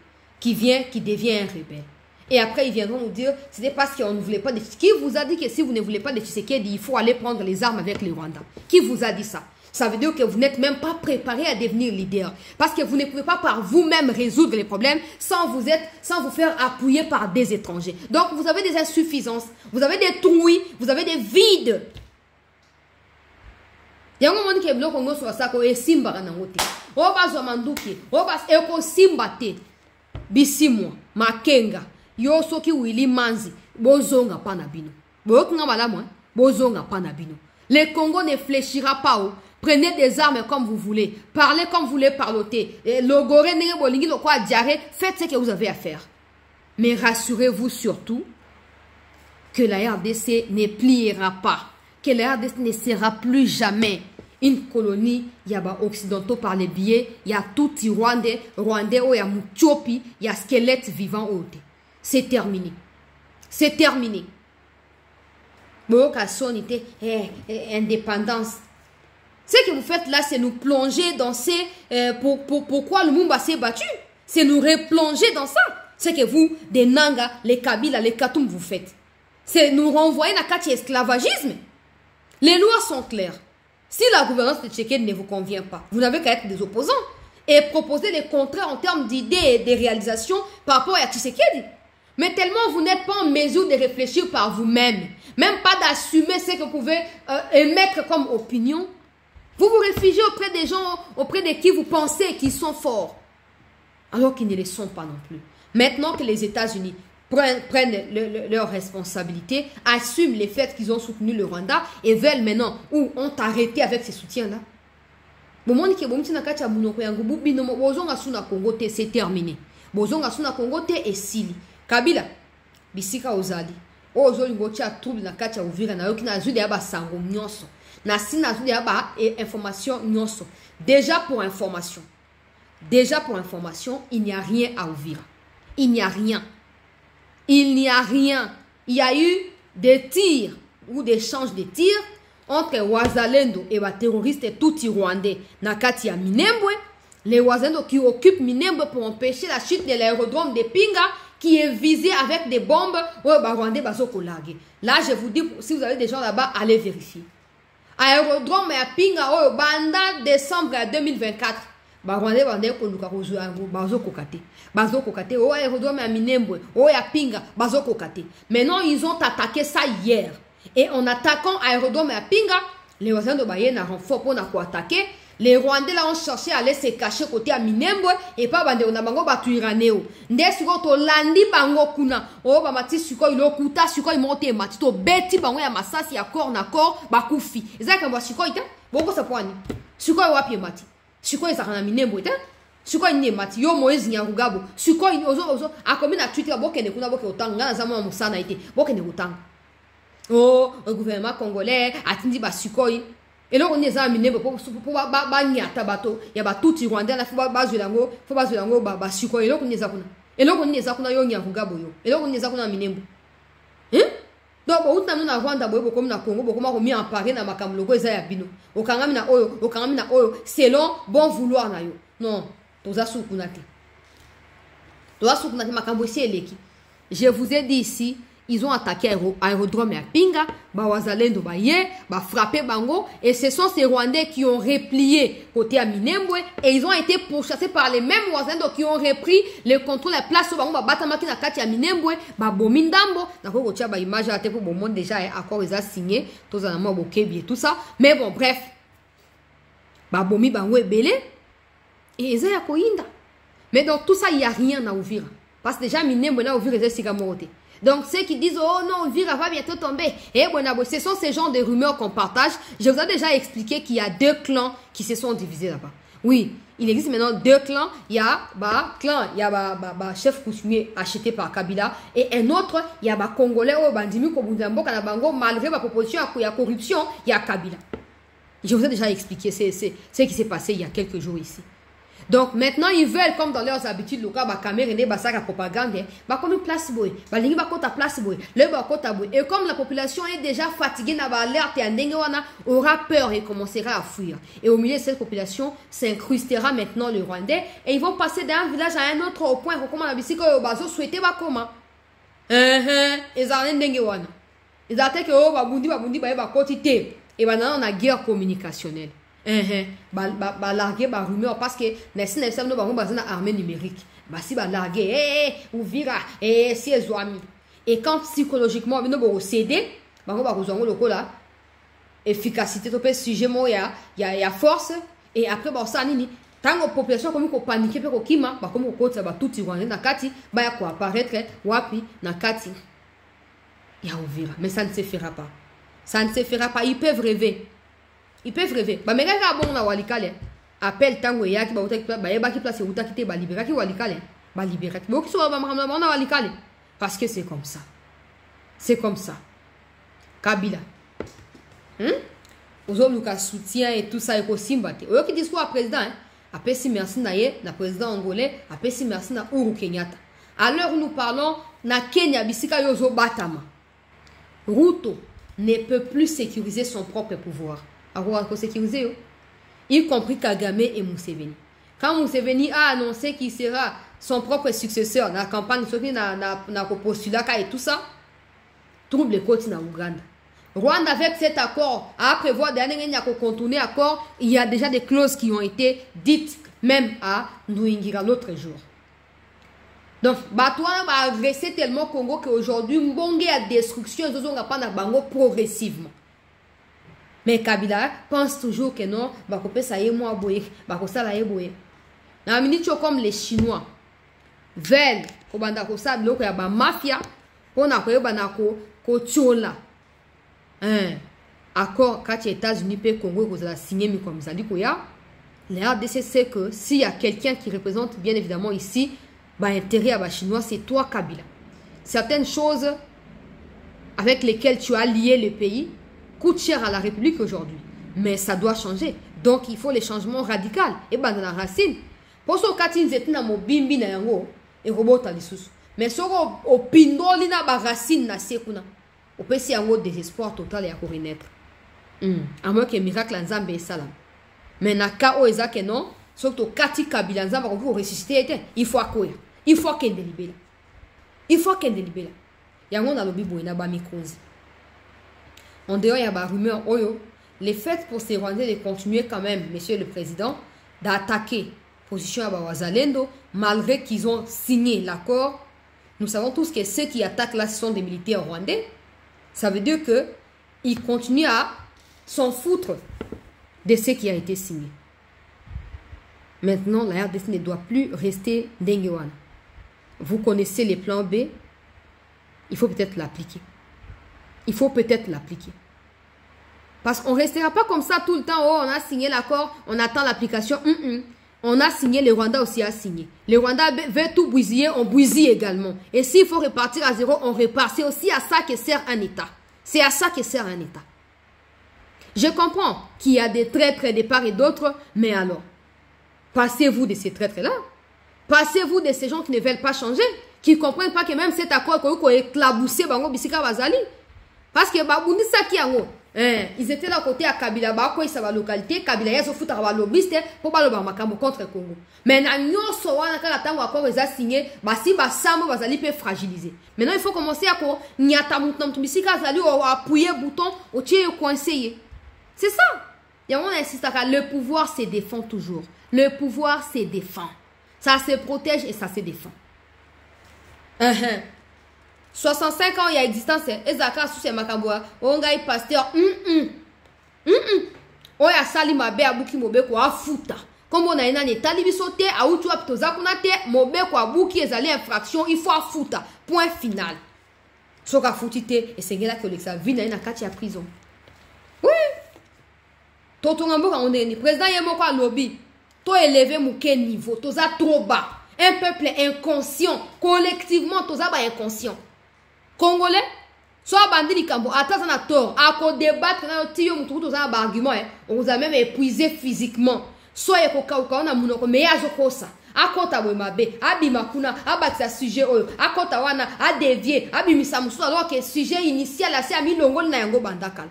qui devient un rebelle. Et après, ils viendront nous dire, c'était parce qu'on ne voulait pas de Tshisekedi. Qui vous a dit que si vous ne voulez pas de Tshisekedi, il faut aller prendre les armes avec les Rwandais? Qui vous a dit ça? Ça veut dire que vous n'êtes même pas préparé à devenir leader. Parce que vous ne pouvez pas par vous-même résoudre les problèmes sans vous faire appuyer par des étrangers. Donc, vous avez des insuffisances, vous avez des trouilles, vous avez des vides. Il y a un moment qui est bloqué, on ça et simba na ngote. O bazo manduki, o bas eko simba te. Bisimwa, makenga. Yo soki wili manzi, bozonga pa na bino. Boyokinga malamu, bozonga pa na bino. Le Congo ne fléchira pas. Prenez des armes comme vous voulez. Parlez comme vous voulez parloter. Logoré, nenge bolingi, lo quoi diarrhée. Faites ce que vous avez à faire. Mais rassurez-vous surtout que la RDC ne pliera pas. Que la RDC ne sera plus jamais une colonie. Il y a occidentaux par les billets. Il y a tout Rwandais, il y a Mutiopi, il y a squelette vivant au thé. C'est terminé. C'est terminé. Indépendance. Ce que vous faites là, c'est nous plonger dans ces... pourquoi le Lumumba s'est battu? C'est nous replonger dans ça. Ce que vous, des Nanga, les Kabila, les Katoum, vous faites. C'est nous renvoyer dans le esclavagisme. Les lois sont claires. Si la gouvernance de Tshisekedi ne vous convient pas, vous n'avez qu'à être des opposants et proposer les contraires en termes d'idées et de réalisations par rapport à Tshisekedi. Mais tellement vous n'êtes pas en mesure de réfléchir par vous-même, même pas d'assumer ce que vous pouvez émettre comme opinion, vous vous réfugiez auprès des gens, auprès de qui vous pensez qu'ils sont forts, alors qu'ils ne le sont pas non plus. Maintenant que les États-Unis prennent leurs responsabilités, assument les faits qu'ils ont soutenu le Rwanda et veulent maintenant ou ont arrêté avec ces soutiens-là. C'est terminé. Kabila, bisika ozali. Ozo lingocha trouble na kacha uvira na yoki na zude ya ba sango nyonso. Na sina zude ya ba information nyonso. Déjà pour information, il n'y a rien à Uvira. Il n'y a rien. Il n'y a rien. Il y a eu des tirs ou des échanges de tirs entre Wazalendo et les terroristes tout rwandais na kati ya Minembwe. Les Wazalendo qui occupent Minembwe pour empêcher la chute de l'aérodrome de Pinga qui est visé avec des bombes. Là, je vous dis, si vous avez des gens là-bas, allez vérifier. Aérodrome à Pinga, banda décembre 2024. Maintenant, ils ont attaqué ça hier. Et en attaquant aérodrome à Pinga, les voisins de Baye n'ont renfort pour attaquer. Les Rwandais là ont cherché à aller se cacher côté à Minembwe et pas bande on a bango batu iraneo. Ndesiko to landi bango kuna. O ba mati siko ilokuta siko imote mati to beti bango ya masasi ya corps na corps bakufi. Ezaka mwa siko ita boko sapwani. Siko wapi mati. Siko ezaka na Minembwe ita. Siko ine mati yo Moïse Nyarugabo. Siko ozo akomi na Twitter boke ne kuna boke otanga na zama musana ite. Boke ne otanga. Oh, le gouvernement congolais a tindi ba siko. Et là on est à Minembwe pour nyata bato ya ba tout Rwandais na faut bazulango ba siko et là on est à kuna. Et là on est à kuna yo Nyarugabo yo. Et là on est à kuna Minembwe. Donc on a na Rwanda boye comme na Congo bokoma ko mi emparer na makambo loko eza ya bino. Okangami na oyo selon bon vouloir na yo. Non, toza sukuna te. Toza sukuna te makambo esi eleki. Je vous ai dit ici, ils ont attaqué l'aérodrome à Pinga, Wazalendo Baye, frappé Bango, et ce sont ces Rwandais qui ont replié côté à Minembwe, et ils ont été pourchassés par les mêmes Wazalendo qui ont repris le contrôle de la place où Bango Batamaki na kati à Minembwe, Bomindambo, d'accord, tu as image à pour le monde déjà, accord ils ont signé, tous en amour Bokebi et tout ça, mais bon, bref, Bomi Bango est belé, et ils ont Koinda. Mais dans tout ça, il n'y a rien à ouvrir. Parce que déjà, Minembwe a ouvert les Sigamoroté. Donc, ceux qui disent, oh non, Vira va bientôt tomber. Et bon, ce sont ces genres de rumeurs qu'on partage. Je vous ai déjà expliqué qu'il y a 2 clans qui se sont divisés là-bas. Oui, il existe maintenant 2 clans. Il y a chef coutumier acheté par Kabila. Et un autre, il y a Congolais, Bandimi, Kobundambo, Kanabango, malgré ma proposition, il y a corruption, il y a Kabila. Je vous ai déjà expliqué ce qui s'est passé il y a quelques jours ici. Donc maintenant ils veulent comme dans leurs habitudes locales ba caméra ne ba ça propagande ba comme place boy ba lingi ba kota place boy le ba kota boy et comme la population est déjà fatiguée na ba alerte et ndenge wana aura peur et commencera à fuir et au milieu de cette population s'incrustera maintenant le Rwandais et ils vont passer d'un village à un autre au point comment la bisiko bazo souhaiter ba comment ils ont ndenge wana ils attaquent ba bundi ba kotité et ba na guerre communicationnelle larguer ba rumeur parce que les nous avons besoin d'armée numérique si larguer ouvira si ezwami et quand psychologiquement nous avons cédé ba kozongo lokola efficacité to pe sujet mo ya force et après ba ça nini tango population comme ko paniquer pe ko kima ba comme ko ba tout Rwanda na kati ba ya ko apparaître wapi na kati ya ouvira mais ça ne se fera pas, ça ne se fera pas. Ils peuvent rêver. Ils peuvent rêver. Bah mais quand bon na walikale appelle tango yaki ba utaki ba yeba ki place utakite ba libérer ki walikale ba libérer. Mais qui soit ba na walikale parce que c'est comme ça. C'est comme ça. Kabila. Aux hommes qui soutien et tout ça et ko simbate. Oyo ki discours à président appelle si merci na ye na président angolais appelle si merci na Uhuru Kenyatta. À l'heure où nous parlons na Kenya bisika yozo batama. Ruto ne peut plus sécuriser son propre pouvoir. Sécuriser, y compris Kagame et Museveni. Quand Museveni a annoncé qu'il sera son propre successeur dans la campagne na postulat et tout ça, trouble les côtes na Ouganda. Rwanda avec cet accord a prévoir dernier contourner accord, il y a déjà des clauses qui ont été dites même à Ndouingira l'autre jour. Donc, Batouana va agresser tellement Congo qu'aujourd'hui, Mbonge a destruction, ils ont pas bango progressivement. Mais Kabila pense toujours que non, Bakope ça y est moi boye, Bakosa la y boye. Na minute comme les Chinois veulent ko banda ko sa biloko ya ba mafia, pona ko yeba ko tchola. Accord quand les États-Unis et Congo ko za signer mi comme ça dit ko ya. La RDC sait que s'il y a quelqu'un qui représente bien évidemment ici intérêt à Chinois, c'est toi Kabila. Certaines choses avec lesquelles tu as lié le pays coûtent cher à la République aujourd'hui. Mais ça doit changer. Donc il faut les changements radicaux. Et dans la racine. Pour ce cas, ils étaient dans bimbi na yango et robot à l'issous. Mais ce au pindoli na ba racine na sekuna. Au peut y avoir désespoir total et à renaître. À moins que miracle nzambe et salam. Mais na ka o ezake non. Surtout Kati Kabila nzamba ko ressusciter il faut quoi il faut qu'elle délibère il faut qu'elle délibère yango na lobi boina ba mikonzi en dehors il y a ba rumeur oyo les faits pour ces Rwandais de continuer quand même monsieur le président d'attaquer position à Wazalendo malgré qu'ils ont signé l'accord. Nous savons tous que ceux qui attaquent là ce sont des militaires rwandais. Ça veut dire que ils continuent à s'en foutre de ce qui a été signé. Maintenant, la RDC ne doit plus rester Dengewan. Vous connaissez les plans B. Il faut peut-être l'appliquer. Il faut peut-être l'appliquer. Parce qu'on ne restera pas comme ça tout le temps. Oh, on a signé l'accord, on attend l'application. On a signé, le Rwanda aussi a signé. Le Rwanda veut tout bousiller, on bousille également. Et s'il faut repartir à zéro, on repart. C'est aussi à ça que sert un État. C'est à ça que sert un État. Je comprends qu'il y a des traîtres de part et d'autre, mais alors, passez-vous de ces traîtres-là. Passez-vous de ces gens qui ne veulent pas changer, qui ne comprennent pas que même cet accord qu'on a éclaboussé, Bango Bissika Bazali. Parce que Babundi Saki Yango, ils étaient là côté à Kabila, Bako, ça va localité, Kabila, ils ont foutu à lobbyiste pour pas le Bamakambo contre le Congo. Mais nous sommes quand la temps encore ils ont signé, si Bassamo va aller fragiliser. Maintenant il faut commencer à quoi? N'y a ta mouton, tu me dis qu'à salut, on va appuyer le bouton, au tiers conseiller. C'est ça. Et on insiste à le pouvoir se défend toujours. Le pouvoir se défend. Ça se protège et ça se défend. 65 ans il y a existence et Zaka sous ces makamboa on gagne pasteur on ya sali mabe abuki mobe ko afuta comme on a une année talibi sauter a utu apitoza kunate mobe ko abuki ezali infraction il faut afuta point final soka futite et c'est là que l'exa vie na kati ya prison oui toto ngambo on est président yemo ko lobby to élever mu quel niveau toza trop bas un peuple inconscient collectivement toza ba inconscient Congolais, soit bandit Likambo, attends, on a tort. À quoi débattre, on a un argument, on vous a même épuisé physiquement. Soit il y a un mais il y a ça. À quoi t'as mabe, à bimakuna, à battre sujet, à quoi t'as wana, à dévier, à bimisamusu, alors que le sujet initial, c'est à milongo na yango bandakal.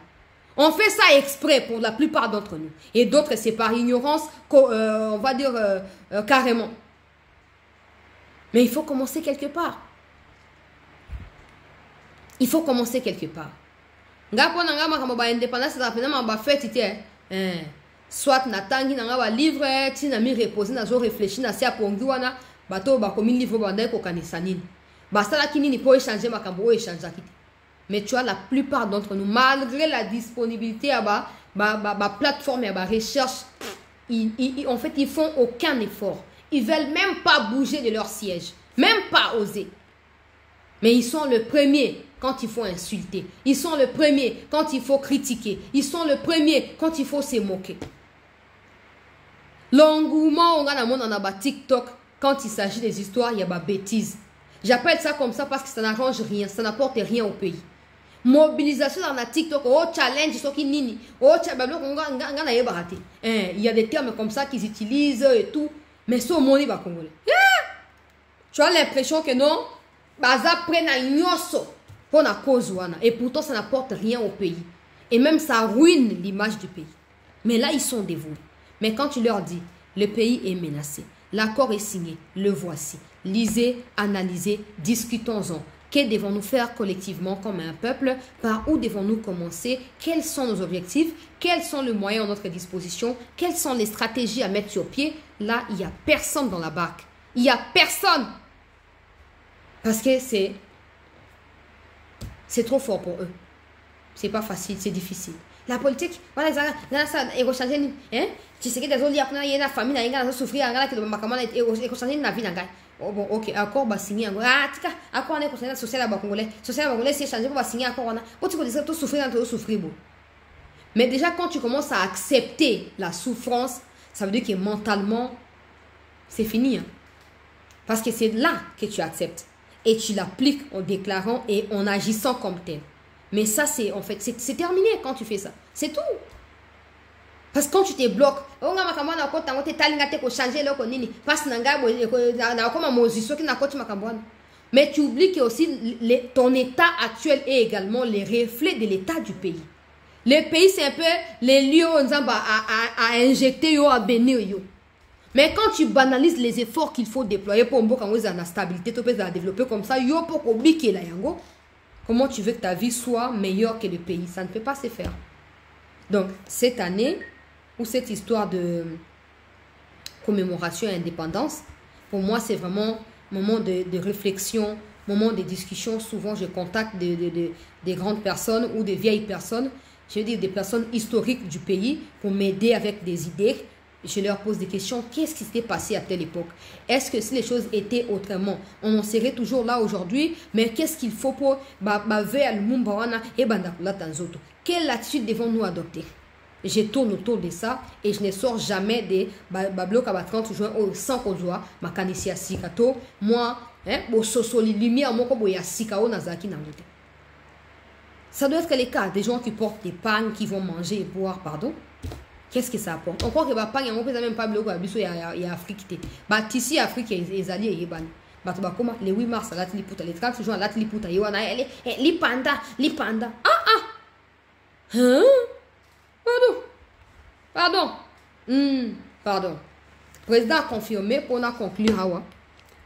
On fait ça exprès pour la plupart d'entre nous. Et d'autres, c'est par ignorance, on va dire carrément. Mais il faut commencer quelque part. Il faut commencer quelque part. Ngapo nanga makamba ba indépendance ça fait ma ba fête soit natangi nanga ba livre ti na mi reposer na zo réfléchir na sia pongi wana bato ba komi livre ba ndai ko kanisa nini. Ba sala kinini pour échanger makambo échanger kiti. Mais tu vois la plupart d'entre nous malgré la disponibilité à ba plateforme à ba recherche en fait ils font aucun effort. Ils veulent même pas bouger de leur siège, même pas oser. Mais ils sont le premier quand il faut insulter. Ils sont le premier quand il faut critiquer. Ils sont le premier quand il faut se moquer. L'engouement, on a dans TikTok, quand il s'agit des histoires, il y a des bêtises. J'appelle ça comme ça parce que ça n'arrange rien, ça n'apporte rien au pays. Mobilisation dans la TikTok, oh challenge, oh il y a des termes comme ça qu'ils utilisent et tout. Mais c'est au monde, il va congolais. Tu as l'impression que non? Baza prennent un nyoso pour la cause et pourtant ça n'apporte rien au pays et même ça ruine l'image du pays. Mais là ils sont dévoués. Mais quand tu leur dis le pays est menacé, l'accord est signé, le voici, lisez, analysez, discutons-en. Que devons-nous faire collectivement comme un peuple? Par où devons-nous commencer? Quels sont nos objectifs? Quels sont les moyens à notre disposition? Quelles sont les stratégies à mettre sur pied? Là il n'y a personne dans la barque. Il n'y a personne. Parce que c'est trop fort pour eux. C'est pas facile, c'est difficile. La politique, voilà, ça, et rechanger, hein? Tu sais que des autres, il y a une famille, il y a souffrir, il y a qui et rechanger la vie, bon, ok, accord, va signer, ah, tika, accord, on est concerné social à Congolais, social à Congolais, c'est changer pour signer accord, on a, quand tu connais tout souffrir, tout souffrir, bon. Mais déjà, quand tu commences à accepter la souffrance, ça veut dire que mentalement, c'est fini, hein? Parce que c'est là que tu acceptes. Et tu l'appliques en déclarant et en agissant comme tel. Mais ça, c'est en fait, c'est terminé quand tu fais ça. C'est tout. Parce que quand tu te bloques, mais tu oublies que aussi ton état actuel est également les reflets de l'état du pays. Le pays, c'est un peu les lieux à injecter, à bénir. Mais quand tu banalises les efforts qu'il faut déployer pour la stabilité, tu peux la développer comme ça, comment tu veux que ta vie soit meilleure que le pays? Ça ne peut pas se faire. Donc, cette année, ou cette histoire de commémoration et indépendance, pour moi, c'est vraiment un moment de réflexion, moment de discussion. Souvent, je contacte des grandes personnes ou des vieilles personnes, je veux dire des personnes historiques du pays pour m'aider avec des idées. Je leur pose des questions. Qu'est-ce qui s'était passé à telle époque? Est-ce que si les choses étaient autrement, on en serait toujours là aujourd'hui? Mais qu'est-ce qu'il faut pour quelle attitude devons-nous adopter? Je tourne autour de ça et je ne sors jamais des blocs à 30 juin sans qu'on soit ma canissia sikato. Moi, lumière, ça doit être le cas des gens qui portent des pagnes, qui vont manger et boire, pardon. Qu'est-ce que ça apporte? Encore que pas on peut même pas bloquer il y a Afrique ici Afrique les alliés et ban le 8 mars à l'atelier les 30 juin à l'atelier li panda Hein? Pardon. Pardon. Le président a confirmé, pour en conclure, le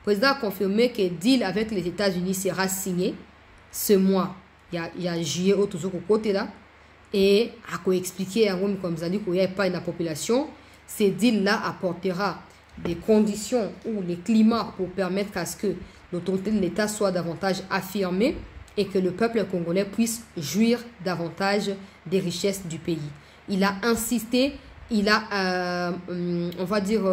président a confirmé que le deal avec les États-Unis sera signé ce mois. Il y a juillet au côté là. Et à expliquer à Rome comme ça dit qu'il n'y a pas une population. Ce deal-là apportera des conditions ou les climats pour permettre à ce que l'autorité de l'État soit davantage affirmée et que le peuple congolais puisse jouir davantage des richesses du pays. Il a insisté, il a, on va dire,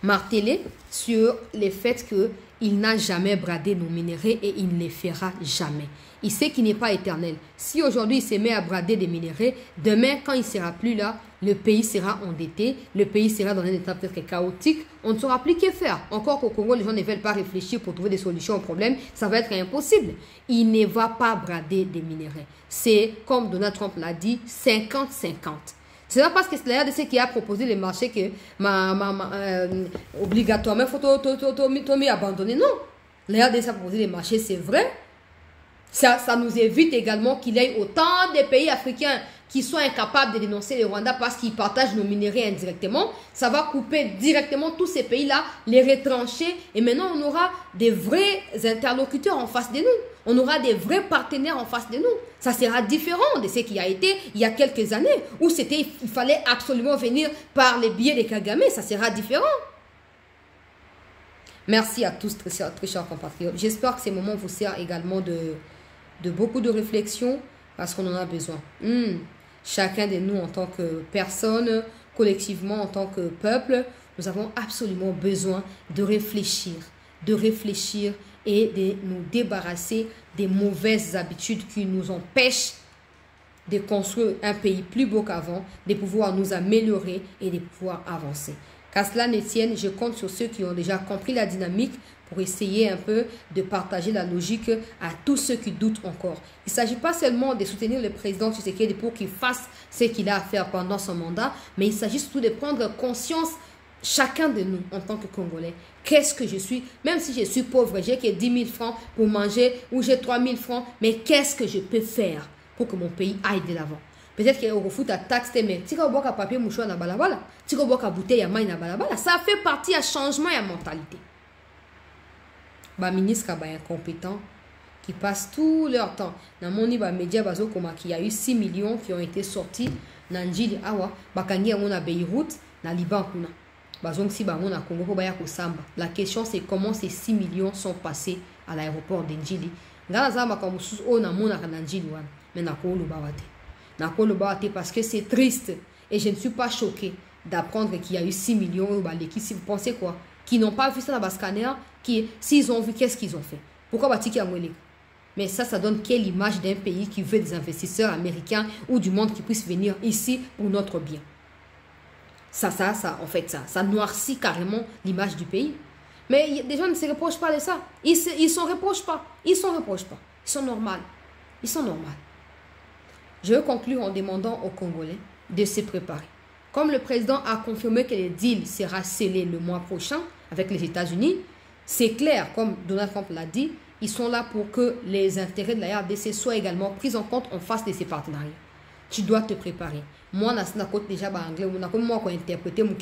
martelé sur le fait qu'il n'a jamais bradé nos minéraux et il ne les fera jamais. Il sait qu'il n'est pas éternel. Si aujourd'hui il se met à brader des minéraux, demain quand il ne sera plus là, le pays sera endetté, le pays sera dans un état peut-être chaotique, on ne saura plus que faire. Encore qu'au Congo, les gens ne veulent pas réfléchir pour trouver des solutions au problème, ça va être impossible. Il ne va pas brader des minéraux. C'est, comme Donald Trump l'a dit, 50-50. C'est pas parce que c'est la RDC qui a proposé le marché que obligatoirement il faut abandonner. Non, la RDC a proposé le marché, c'est vrai. Ça nous évite également qu'il y ait autant de pays africains qui sont incapables de dénoncer le Rwanda parce qu'ils partagent nos minéraux indirectement. Ça va couper directement tous ces pays-là, les retrancher. Et maintenant, on aura des vrais interlocuteurs en face de nous. On aura des vrais partenaires en face de nous. Ça sera différent de ce qui a été il y a quelques années, où il fallait absolument venir par les biais de Kagame. Ça sera différent. Merci à tous, très chers compatriotes. J'espère que ces moments vous servent également de beaucoup de réflexion parce qu'on en a besoin. Chacun de nous en tant que personne, collectivement en tant que peuple, nous avons absolument besoin de réfléchir et de nous débarrasser des mauvaises habitudes qui nous empêchent de construire un pays plus beau qu'avant, de pouvoir nous améliorer et de pouvoir avancer. Qu'à cela ne tienne, je compte sur ceux qui ont déjà compris la dynamique pour essayer un peu de partager la logique à tous ceux qui doutent encore. Il ne s'agit pas seulement de soutenir le président Tshisekedi pour qu'il fasse ce qu'il a à faire pendant son mandat, mais il s'agit surtout de prendre conscience, chacun de nous, en tant que Congolais, qu'est-ce que je suis, même si je suis pauvre, j'ai que 10 000 francs pour manger ou j'ai 3 000 francs, mais qu'est-ce que je peux faire pour que mon pays aille de l'avant? Peut-être qu'il y a au ta taxe, mais tu as un papier mouchoir na balabala, tu as une bouteille à main na balabala, ça fait partie à changement et à mentalité. Bah ministre incompétent qui passent tout leur temps dans mon média bazo comme il y a eu 6 millions qui ont été sortis dans Njili awa bakangi on a Beyrouth na Liban kuna bazong si ba on a Congo ba ya ko samba. La question c'est comment ces 6 millions sont passés à l'aéroport de Njili ngala za makamu sus o na mona na Njili wana mais na ko lo bawate parce que c'est triste et je ne suis pas choqué d'apprendre qu'il y a eu 6 millions si vous pensez quoi qui n'ont pas vu ça dans le scanner, qui, s'ils ont vu, qu'est-ce qu'ils ont fait? Pourquoi Batiki a mouillé? Mais ça donne quelle image d'un pays qui veut des investisseurs américains ou du monde qui puissent venir ici pour notre bien? Ça, en fait, ça noircit carrément l'image du pays. Mais des gens ne se reprochent pas de ça. Ils s'en reprochent pas. Ils sont normaux. Je veux conclure en demandant aux Congolais de se préparer. Comme le président a confirmé que le deal sera scellé le mois prochain avec les États-Unis, c'est clair, comme Donald Trump l'a dit, ils sont là pour que les intérêts de la RDC soient également pris en compte en face de ces partenariats. Tu dois te préparer. Moi, je suis déjà en anglais, je suis interprété, moi,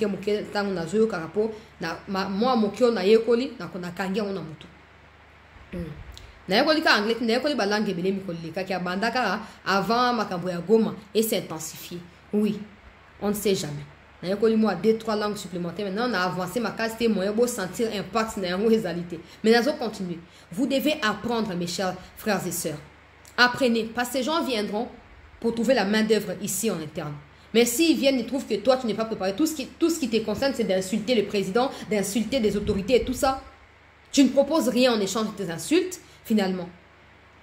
je suis intensifié. Oui, on ne sait jamais. Moi 2-3 langues supplémentaires. Maintenant, on a avancé ma qualité moyen pour sentir impact dans la réalité. Mais nous allons continuer. Vous devez apprendre, mes chers frères et sœurs. Apprenez, parce que ces gens viendront pour trouver la main d'œuvre ici en interne. Mais s'ils viennent, ils trouvent que toi, tu n'es pas préparé. Tout ce qui te concerne, c'est d'insulter le président, d'insulter des autorités et tout ça. Tu ne proposes rien en échange de tes insultes, finalement.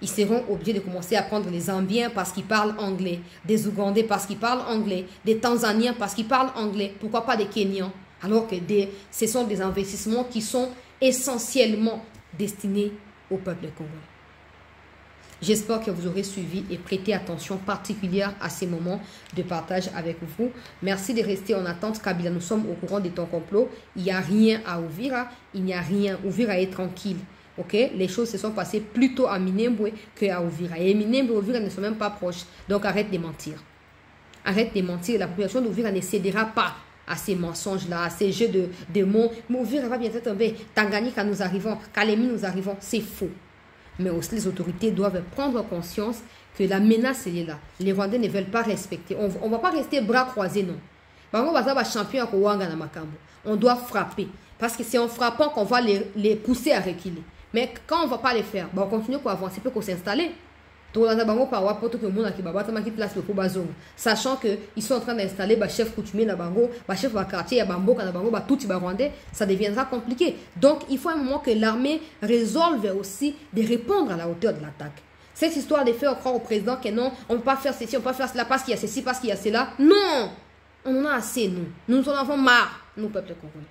Ils seront obligés de commencer à prendre les Zambiens parce qu'ils parlent anglais, des Ougandais parce qu'ils parlent anglais, des Tanzaniens parce qu'ils parlent anglais, pourquoi pas des Kenyans, alors que ce sont des investissements qui sont essentiellement destinés au peuple congolais. J'espère que vous aurez suivi et prêté attention particulière à ces moments de partage avec vous. Merci de rester en attente. Kabila, nous sommes au courant de ton complot. Il n'y a rien à Uvira. Il n'y a rien. Uvira est tranquille. Ok, les choses se sont passées plutôt à Minembwe qu'à Uvira. Et Minembwe et Uvira ne sont même pas proches. Donc arrête de mentir. Arrête de mentir. La population d'Uvira ne cédera pas à ces mensonges-là, à ces jeux de mots. Mais Uvira va bientôt tomber. Tanganyika, nous arrivons. Kalemi, nous arrivons. C'est faux. Mais aussi, les autorités doivent prendre conscience que la menace est là. Les Rwandais ne veulent pas respecter. On ne va pas rester bras croisés, non. Champion on doit frapper. Parce que c'est en frappant qu'on va les pousser à reculer. Mais quand on ne va pas les faire, on continue à avancer, peut qu'on s'installer. Sachant qu'ils sont en train d'installer le chef coutumier, le chef de quartier, ça deviendra compliqué. Donc, il faut un moment que l'armée résolve aussi de répondre à la hauteur de l'attaque. Cette histoire de faire croire au président que non, on ne peut pas faire ceci, on ne peut pas faire cela parce qu'il y a ceci, parce qu'il y a cela. Non! On en a assez, nous. Nous en avons marre, nous, peuple congolais.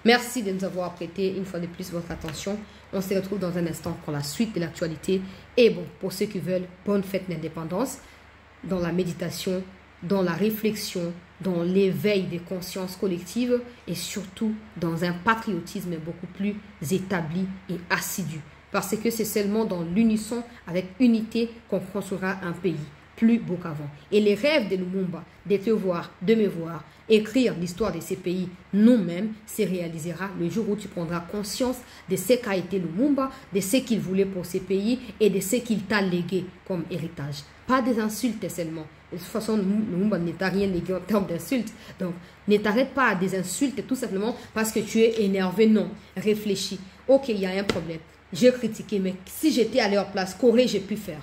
Merci de nous avoir prêté une fois de plus votre attention. On se retrouve dans un instant pour la suite de l'actualité. Et bon, pour ceux qui veulent, bonne fête d'indépendance, dans la méditation, dans la réflexion, dans l'éveil des consciences collectives et surtout dans un patriotisme beaucoup plus établi et assidu. Parce que c'est seulement dans l'unisson, avec unité, qu'on construira un pays plus beau qu'avant. Et les rêves de Lumumba, de te voir, de me voir, écrire l'histoire de ces pays nous-mêmes, se réalisera le jour où tu prendras conscience de ce qu'a été Lumumba, de ce qu'il voulait pour ces pays et de ce qu'il t'a légué comme héritage. Pas des insultes seulement. De toute façon, Lumumba ne t'a rien légué en termes d'insultes. Donc, ne t'arrête pas à des insultes tout simplement parce que tu es énervé. Non, réfléchis. Ok, il y a un problème. J'ai critiqué, mais si j'étais à leur place, qu'aurais-je pu faire?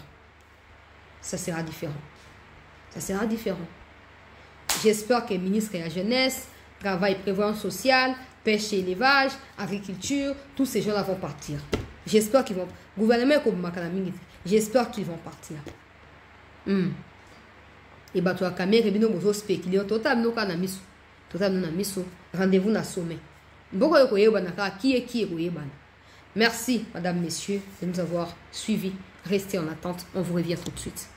Ça sera différent. Ça sera différent. J'espère que le ministre de la Jeunesse, Travail et Prévoyance sociale, Pêche et Élevage, Agriculture, tous ces gens-là vont partir. J'espère qu'ils vont... Gouvernement comme Makanaming, j'espère qu'ils vont partir. Et bah, toi, Kamé, Rebino, Bozo, spéculer, total, no kanamisu. Total, no namisu. Rendez-vous dans le sommet. Qui est Merci, madame, messieurs, de nous avoir suivis. Restez en attente. On vous revient tout de suite.